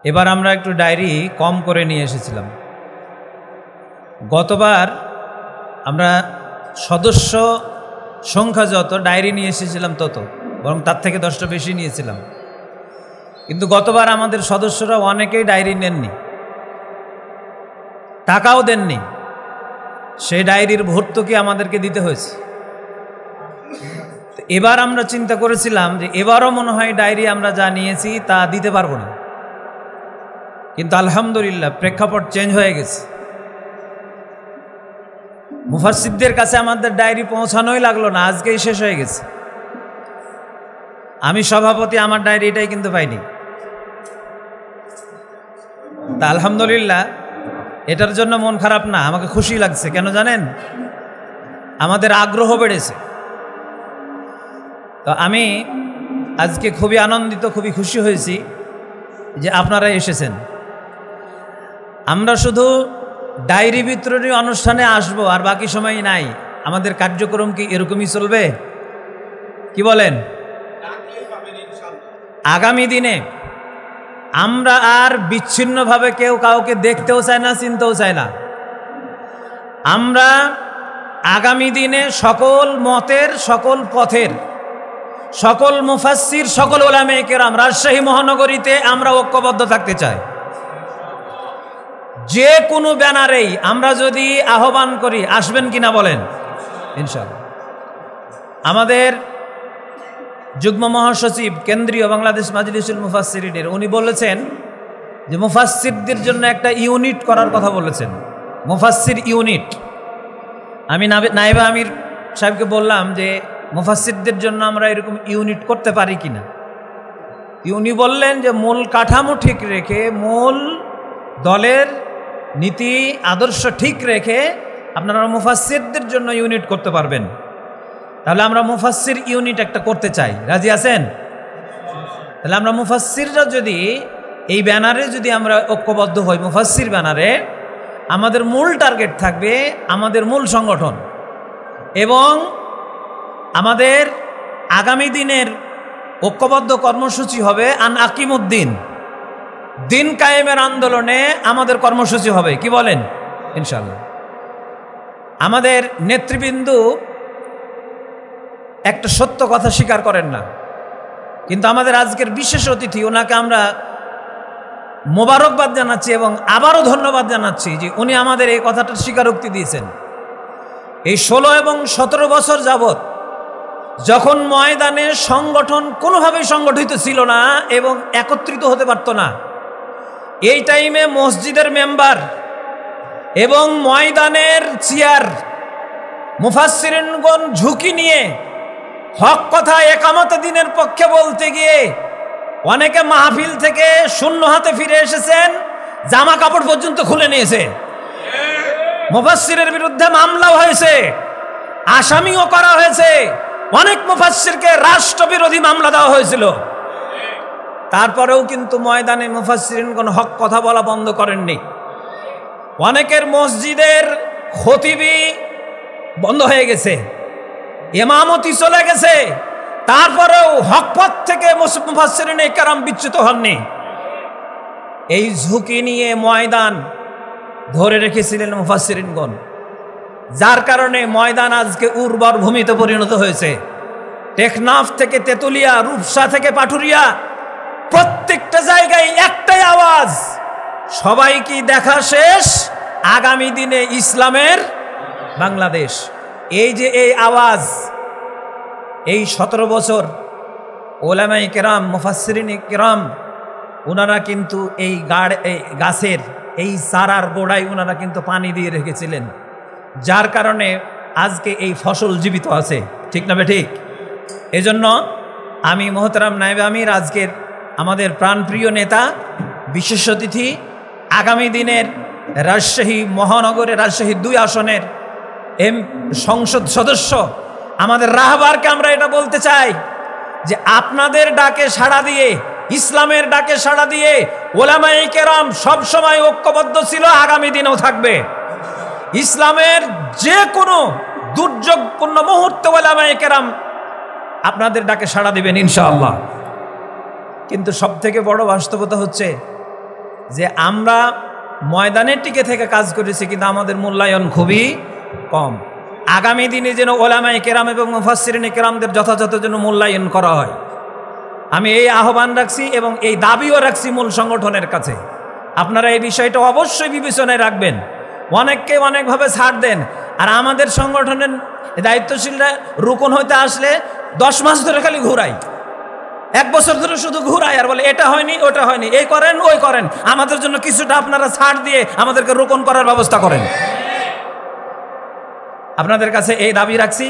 এবার আমরা একটু ডায়েরি কম করে নিয়ে এসেছিলাম। গতবার আমরা সদস্য সংখ্যা যত, ডায়েরি নিয়ে এসেছিলাম তত, বরং তার থেকে 10টা বেশি নিয়েছিলাম। কিন্তু গতবার আমাদের সদস্যরা অনেকেই ডায়েরি নেননি, টাকাও দেননি। সেই ডায়েরির ভর্তুকি আমাদেরকে দিতে হয়েছে। এবার আমরা চিন্তা করেছিলাম যে এবারও মনে হয় ডায়েরি আমরা যা নিয়েছি তা দিতে পারবো না, কিন্তু আলহামদুলিল্লাহ প্রেক্ষাপট চেঞ্জ হয়ে গেছে। মুফাসসিরদের কাছে আমাদের ডায়েরি পৌঁছানোই লাগলো না, আজকেই শেষ হয়ে গেছে। আমি সভাপতি, আমার ডায়েরিটাই কিন্তু পাইনি। তা আলহামদুলিল্লাহ, এটার জন্য মন খারাপ না, আমাকে খুশি লাগছে। কেন জানেন? আমাদের আগ্রহ বেড়েছে। তো আমি আজকে খুবই আনন্দিত, খুবই খুশি হয়েছি যে আপনারা এসেছেন। আমরা শুধু ডায়েরি বিতরণী অনুষ্ঠানে আসব আর বাকি সময় নাই। আমাদের কার্যক্রম কি এরকমই চলবে? কি বলেন? আগামী দিনে আমরা আর বিচ্ছিন্নভাবে কেউ কাউকে দেখতেও চায় না, চিনতেও চায় না। আমরা আগামী দিনে সকল মতের, সকল পথের, সকল মুফাসসির, সকল উলামায়ে কেরাম রাজশাহী মহানগরীতে আমরা ঐক্যবদ্ধ থাকতে চাই। যে কোনো ব্যানারেই আমরা যদি আহ্বান করি, আসবেন কিনা বলেন? ইনশাআল্লাহ। আমাদের যুগ্ম মহাসচিব কেন্দ্রীয় বাংলাদেশ মাজলিসুল মুফাসসিরিনের উনি বলেছেন যে মুফাসসিরদের জন্য একটা ইউনিট করার কথা বলেছেন, মুফাসসির ইউনিট। আমি নায়েবে আমির সাহেবকে বললাম যে মুফাসসিরদের জন্য আমরা এরকম ইউনিট করতে পারি কিনা। উনি বললেন যে মূল কাঠামো ঠিক রেখে, মূল দলের নীতি আদর্শ ঠিক রেখে আপনারা মুফাসসিরদের জন্য ইউনিট করতে পারবেন। তাহলে আমরা মুফাসসির ইউনিট একটা করতে চাই, রাজি আছেন? তাহলে আমরা মুফাসসিররা যদি এই ব্যানারে যদি আমরা ঐক্যবদ্ধ হই, মুফাসসির ব্যানারে, আমাদের মূল টার্গেট থাকবে আমাদের মূল সংগঠন, এবং আমাদের আগামী দিনের ঐক্যবদ্ধ কর্মসূচি হবে আন আকিমুদ্দিন, দিন কায়েমের আন্দোলনে আমাদের কর্মসূচি হবে। কি বলেন? ইনশাআল্লাহ। আমাদের নেতৃবৃন্দ একটা সত্য কথা স্বীকার করেন না, কিন্তু আমাদের আজকের বিশেষ অতিথি, ওনাকে আমরা মোবারকবাদ জানাচ্ছি এবং আবারও ধন্যবাদ জানাচ্ছি যে উনি আমাদের এই কথাটার স্বীকারোক্তি দিয়েছেন। এই 16 এবং 17 বছর যাবৎ যখন ময়দানে সংগঠন কোনোভাবেই সংগঠিত ছিল না এবং একত্রিত হতে পারত না, এই টাইমে মসজিদের মেম্বার এবং ময়দানের চেয়ার মুফাসসিরিনগণ ঝুঁকি নিয়ে হক কথা একামতে দিনের পক্ষে বলতে গিয়ে অনেকে মাহফিল থেকে শূন্য হাতে ফিরে এসেছেন, জামা কাপড় পর্যন্ত খুলে নিয়েছে। মুফাসসিরের বিরুদ্ধে মামলাও হয়েছে, আসামিও করা হয়েছে, অনেক মুফাসসিরকে রাষ্ট্রবিরোধী মামলা দেওয়া হয়েছিল। তারপরেও কিন্তু ময়দানে মুফাসসিরিনগণ হক কথা বলা বন্ধ করেননি। অনেকের মসজিদের খতিবি বন্ধ হয়ে গেছে, ইমামতি চলে গেছে, তারপরেও হক পথ থেকে মুফাসসিরিনে কেরাম বিচ্যুত হননি। এই ঝুঁকি নিয়ে ময়দান ধরে রেখেছিলেন মুফাসসিরিনগণ, যার কারণে ময়দান আজকে উর্বর ভূমিতে পরিণত হয়েছে। টেকনাফ থেকে তেতুলিয়া, রূপসা থেকে পাটুরিয়া, প্রত্যেকটা জায়গায় একটাই আওয়াজ, সবাই কি দেখা শেষ? আগামী দিনে ইসলামের বাংলাদেশ। এই যে এই আওয়াজ, এই 17 বছর ওলামায়ে কেরাম, মুফাসসিরিনে কেরাম, ওনারা কিন্তু এই গাছের এই চারার গোড়ায় ওনারা কিন্তু পানি দিয়ে রেখেছিলেন, যার কারণে আজকে এই ফসল জীবিত আছে। ঠিক না ঠিক? এজন্য আমি মোহতারাম নায়েবে আমির, আজকের আমাদের প্রাণপ্রিয় নেতা, বিশেষ অতিথি, আগামী দিনের রাজশাহী মহানগরের রাজশাহী 2 আসনের সংসদ সদস্য আমাদের রাহবারকে আমরা এটা বলতে চাই যে আপনাদের ডাকে সাড়া দিয়ে, ইসলামের ডাকে সাড়া দিয়ে ওলামায়ে কেরাম সবসময় ঐক্যবদ্ধ ছিল, আগামী দিনেও থাকবে। ইসলামের যে কোনো দুর্যোগপূর্ণ মুহূর্তে ওলামায়ে কেরাম আপনাদের ডাকে সাড়া দিবেন ইনশাআল্লাহ। কিন্তু সবথেকে বড় বাস্তবতা হচ্ছে যে আমরা ময়দানে টিকে থেকে কাজ করেছি, কিন্তু আমাদের মূল্যায়ন খুবই কম। আগামী দিনে যেন ওলামায়ে কেরাম এবং মুফাসসিরিনে কেরামদের যথাযথ যেন মূল্যায়ন করা হয়, আমি এই আহ্বান রাখছি এবং এই দাবিও রাখছি মূল সংগঠনের কাছে। আপনারা এই বিষয়টা অবশ্যই বিবেচনায় রাখবেন। অনেককে অনেকভাবে ছাড় দেন, আর আমাদের সংগঠনের দায়িত্বশীলরা রুকন হইতে আসলে 10 মাস ধরে খালি ঘুরাই, 1 বছর ধরে শুধু ঘুরাই আর বলে এটা হয়নি ওটা হয়নি, এই করেন ওই করেন। আমাদের জন্য কিছুটা আপনারা ছাড় দিয়ে আমাদেরকে রোপণ করার ব্যবস্থা করেন। আপনাদের কাছে এই দাবি রাখছি।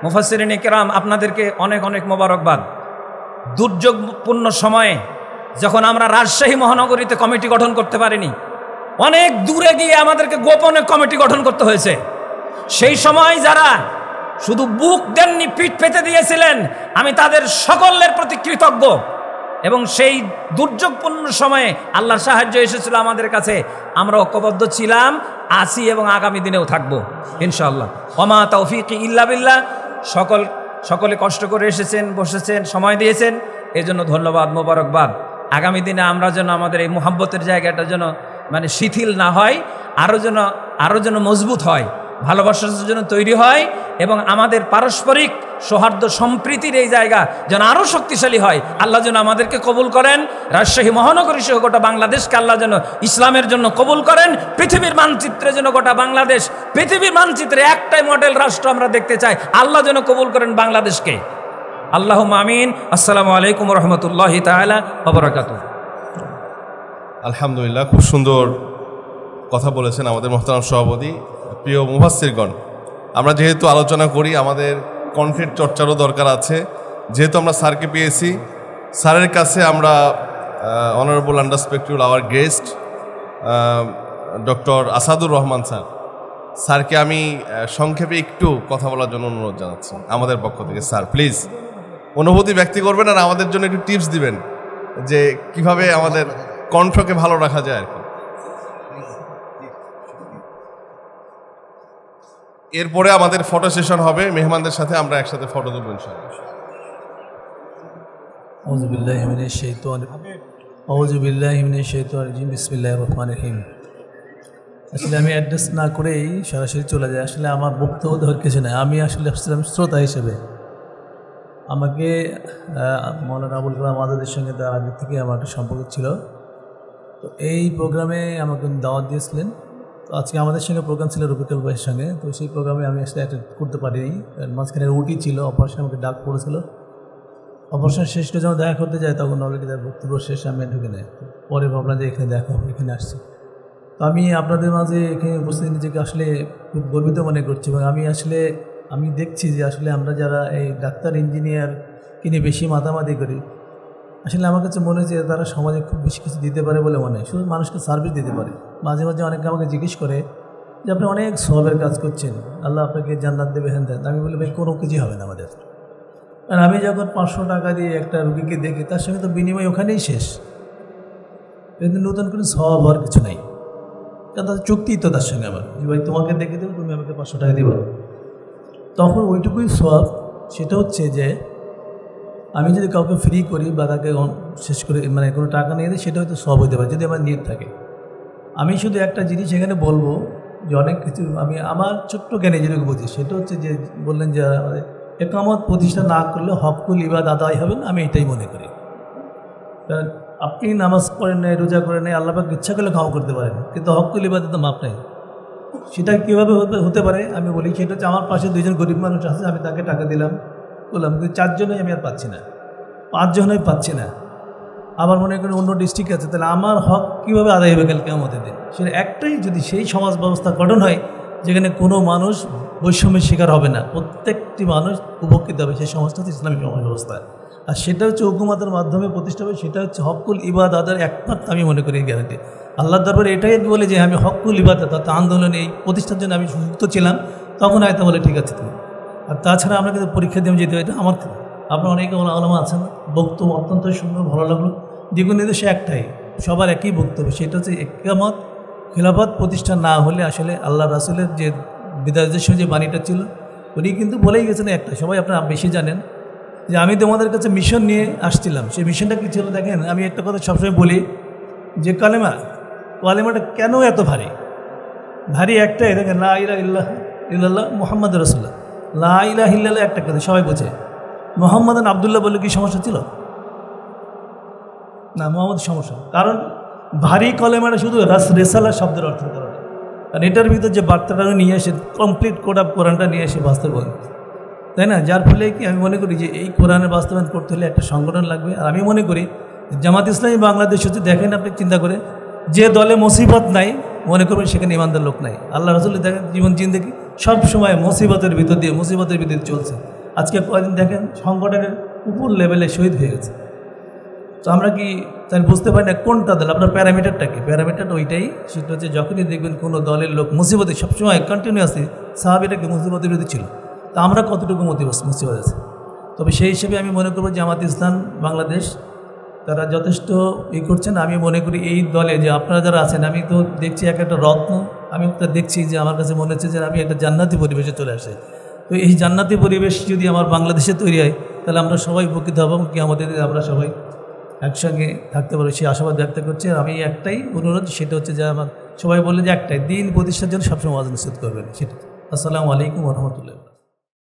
মুফাসসিরিনে কেরাম, আপনাদেরকে অনেক অনেক মোবারকবাদ। দুর্যোগপূর্ণ সময়ে যখন আমরা রাজশাহী মহানগরীতে কমিটি গঠন করতে পারিনি, অনেক দূরে গিয়ে আমাদেরকে গোপনে কমিটি গঠন করতে হয়েছে, সেই সময় যারা শুধু বুক দেননি, পিঠ পেতে দিয়েছিলেন, আমি তাদের সকলের প্রতি কৃতজ্ঞ। এবং সেই দুর্যোগপূর্ণ সময়ে আল্লাহর সাহায্য এসেছিল আমাদের কাছে, আমরা ঐক্যবদ্ধ ছিলাম, আছি এবং আগামী দিনেও থাকবো ইনশাআল্লাহ। ওমা তৌফিকি ইল্লা বিল্লাহ। সকলে কষ্ট করে এসেছেন, বসেছেন, সময় দিয়েছেন, এজন্য ধন্যবাদ, মোবারকবাদ। আগামী দিনে আমরা যেন আমাদের এই মুহাব্বতের জায়গাটা যেন মানে শিথিল না হয়, আরও যেন মজবুত হয়, ভালোবাসার জন্য তৈরি হয়, এবং আমাদের পারস্পরিক সৌহার্দ্য সম্প্রীতির এই জায়গা যেন আরও শক্তিশালী হয়। আল্লাহ যেন আমাদেরকে কবুল করেন, রাজশাহী মহানগরী সহ গোটা বাংলাদেশকে আল্লাহ যেন ইসলামের জন্য কবুল করেন। পৃথিবীর মানচিত্রে যেন গোটা বাংলাদেশ, পৃথিবীর মানচিত্রে একটাই মডেল রাষ্ট্র আমরা দেখতে চাই, আল্লাহ যেন কবুল করেন বাংলাদেশকে। আল্লাহুম্মা আমিন। আসসালামু আলাইকুম রহমতুল্লাহি তাআলা ওয়া বারাকাতুহু। আলহামদুলিল্লাহ, খুব সুন্দর কথা বলেছেন আমাদের মোহতারাম সভাপতি। প্রিয় মুফাসসিরগণ, আমরা যেহেতু আলোচনা করি, আমাদের কনফিডেন্ট চর্চারও দরকার আছে। যেহেতু আমরা স্যারকে পেয়েছি, স্যারের কাছে আমরা honourable under respectful hour guest doctor Asadur Rahman স্যারকে আমি সংক্ষেপে একটু কথা বলার জন্য অনুরোধ জানাচ্ছি আমাদের পক্ষ থেকে। স্যার প্লিজ অনুভূতি ব্যক্ত করবেন আর আমাদের জন্য একটু টিপস দিবেন যে কিভাবে আমাদের কণ্ঠকে ভালো রাখা যায় আর কি। এরপরে আমাদের ফটো সেশন হবে, মেহমানদের সাথে আমরা একসাথে ফটো তুলব ইনশাআল্লাহ। আউযু বিল্লাহি মিনাশ শাইতানির রাজিম। বিসমিল্লাহির রহমানির রহিম। আসলে আমি অ্যাড্রেস না করেই সরাসরি চলে যাই। আসলে আমার বক্তব্য ধর কিছু নাই, আমি আসলে শ্রোতা হিসেবে আমাকে মৌলানা আবুল কালাম আজাদের সঙ্গে তার আগে থেকে আমার একটা সম্পর্ক ছিল। তো এই প্রোগ্রামে আমাকে দাওয়াত দিয়েছিলেন। তো আজকে আমাদের সঙ্গে প্রোগ্রাম ছিল রফিকুল ভাইয়ের সঙ্গে, তো সেই প্রোগ্রামে আমি আসলে অ্যাটেন্ড করতে পারিনি। মাঝখানে উটি ছিল, অপারেশন আমাকে ডাক পড়েছিল। অপারেশন শেষ করে যখন দেখা করতে যায় তখন অলরেডি তার বক্তব্য শেষ, আমি ঢুকে নেই। পরে ভাবলাম যে এখানে দেখা হবে, এখানে আসছি। তো আমি আপনাদের মাঝে এখানে উপস্থিত নিজেকে আসলে খুব গর্বিত মনে করছি। এবং আমি দেখছি যে আসলে আমরা যারা এই ডাক্তার ইঞ্জিনিয়ারকে নিয়ে বেশি মাতামাতি করি, আসলে আমার কাছে মনে হয় যে তারা সমাজে খুব বেশি কিছু দিতে পারে বলে মনে হয়, শুধু মানুষকে সার্ভিস দিতে পারে। মাঝে মাঝে অনেকে আমাকে জিজ্ঞেস করে যে আপনি অনেক সওয়াবের কাজ করছেন, আল্লাহ আপনাকে জান্নাত দেবে, হ্যান দেন। আমি বলি ভাই কোনো কিছুই হবে না আমাদের। আর আমি যখন 500 টাকা দিয়ে একটা রুগীকে দেখি, তার সঙ্গে তো বিনিময় ওখানেই শেষ, কিন্তু নতুন করে সওয়াব হওয়ার কিছু নেই। কারণ তাদের চুক্তি তো তার সঙ্গে আমার, যে ভাই তোমাকে দেখে দেবো, তুমি আমাকে 500 টাকা দিবা। তখন ওইটুকুই সওয়াব। সেটা হচ্ছে যে আমি যদি কাউকে ফ্রি করি বা তাকে শেষ করে মানে কোনো টাকা নিয়ে দিই, সেটা হয়তো সওয়াব হতে পারে যদি আমার নিয়ত থাকে। আমি শুধু একটা জিনিস এখানে বলবো যে অনেক কিছু আমি আমার ছোট্ট জ্ঞানে যেটুকু বুঝি, সেটা হচ্ছে যে বললেন যে একামত প্রতিষ্ঠা না করলে হকুল ইবাদ আদায় হবে না, আমি এটাই মনে করি। কারণ আপনি নামাজ পড়েন নাই, রোজা করেন নাই, আল্লাহ পাক ইচ্ছা করলে ক্ষমা করতে পারেন, কিন্তু হকুল ইবাদত তো মাপ নেই। সেটা কীভাবে হতে পারে আমি বলি, সেটা হচ্ছে আমার পাশে 2জন গরিব মানুষ আছে, আমি তাকে টাকা দিলাম বললাম, কিন্তু 4 জনই আমি আর পাচ্ছি না, 5 জনই পাচ্ছি না। আবার মনে করেন অন্য ডিস্ট্রিক্ট আছে, তাহলে আমার হক কীভাবে আদায় হবে কাল কিয়ামতের দিন? সেটা একটাই, যদি সেই সমাজ ব্যবস্থা গঠন হয় যেখানে কোনো মানুষ বৈষম্যের শিকার হবে না, প্রত্যেকটি মানুষ উপকৃত হবে, সেই সমাজটা হচ্ছে ইসলামী সমাজ ব্যবস্থা। আর সেটা হচ্ছে হুকুমাতের মাধ্যমে প্রতিষ্ঠা হবে, সেটা হচ্ছে হকুল ইবাদতের একমাত্র আমি মনে করি গ্যারান্টি। আল্লাহর দরবারে এটাই বলে যে আমি হকুল ইবাদত অর্থাৎ আন্দোলনে এই প্রতিষ্ঠার জন্য আমি সুযুক্ত ছিলাম, তখন হয়তো বলে ঠিক আছে তুমি। আর তাছাড়া আমরা কিন্তু পরীক্ষা দিয়ে যেতে, এটা আমার থেকে। আপনার অনেকে আলেমা আছেন, বক্তব্য অত্যন্ত সুন্দর, ভালো লাগলো। দিক নির্দেশে একটাই, সবার একই বক্তব্য, সেটা হচ্ছে ইকামত খিলাফত প্রতিষ্ঠা না হলে আসলে আল্লাহ রাসূলের যে বিদায়দেশ যে বাণীটা ছিল উনি কিন্তু বলেই গেছেন একটা, সবাই আপনারা বেশি জানেন যে আমি তোমাদের কাছে মিশন নিয়ে আসছিলাম। সেই মিশনটা কী ছিল দেখেন, আমি একটা কথা সবসময় বলি যে কালেমাটা কেন এত ভারী? ভারী একটাই, দেখেন লা ইলাহা ইল্লাল্লাহ মুহাম্মদ রাসূলুল্লাহ, লা ইলাহা ইল্লাল্লাহ একটা কথা সবাই বোঝে। মুহাম্মাদান আব্দুল্লাহ বলে কি সমস্যা ছিল? না, মোহাম্মদ সমস্যা, কারণ ভারী কলেমাটা শুধু রেসালা শব্দের অর্থের কারণে, আর এটার ভিতর যে বার্তাটা নিয়ে এসে কমপ্লিট কোড অফ কোরআনটা নিয়ে এসে বাস্তবায়ন, তাই না? যার ফলে কি আমি মনে করি যে এই কোরআনের বাস্তবায়ন করতে হলে একটা সংগঠন লাগবে। আর আমি মনে করি জামাত ইসলামী বাংলাদেশ হচ্ছে, দেখেন আপনি চিন্তা করে, যে দলে মুসিবত নাই মনে করবেন সেখানে ইমানদার লোক নাই। আল্লাহ রাসূল দেখেন জীবন জিন্দেগি সবসময় মুসিবতের ভিতর দিয়ে চলছে। আজকে কয়েকদিন দেখেন সংগঠনের উপর লেভেলে শহীদ হয়ে গেছে। তো আমরা কি তাই বুঝতে পারি না কোনটা দল? আপনার প্যারামিটারটা কি? প্যারামিটারটা ওইটাই, সেটা হচ্ছে যখনই দেখবেন কোনো দলের লোক মুসিবতে সবসময় কন্টিনিউয়াসলি, সাহাবীরা কি মুসিবতের বিরুদ্ধে ছিল, তা আমরা কতটুকু মুসিবত আছে? তবে সেই হিসেবে আমি মনে করবো জামাত ইসলাম বাংলাদেশ তারা যথেষ্ট করছেন। আমি মনে করি এই দলে যে আপনারা যারা আছেন, আমি তো দেখছি একটা রত্ন, আমি তো দেখছি যে আমার কাছে মনে হচ্ছে যে আমি একটা জান্নাতি পরিবেশে চলে আসে। তো এই জান্নাতি পরিবেশ যদি আমার বাংলাদেশে তৈরি হয়, তাহলে আমরা সবাই উপকৃত হব, কি আমাদের আমরা সবাই একসঙ্গে থাকতে পারবো, সেই আশাবাদ ব্যক্ত করছি। আমি একটাই অনুরোধ, সেটা হচ্ছে যে আমার সবাই বললে যে একটাই দিন প্রতিষ্ঠার জন্য সবসময় ওয়াজ নসিহত করবেন, সেটা। আসসালামু আলাইকুম ওয়া রাহমাতুল্লাহ।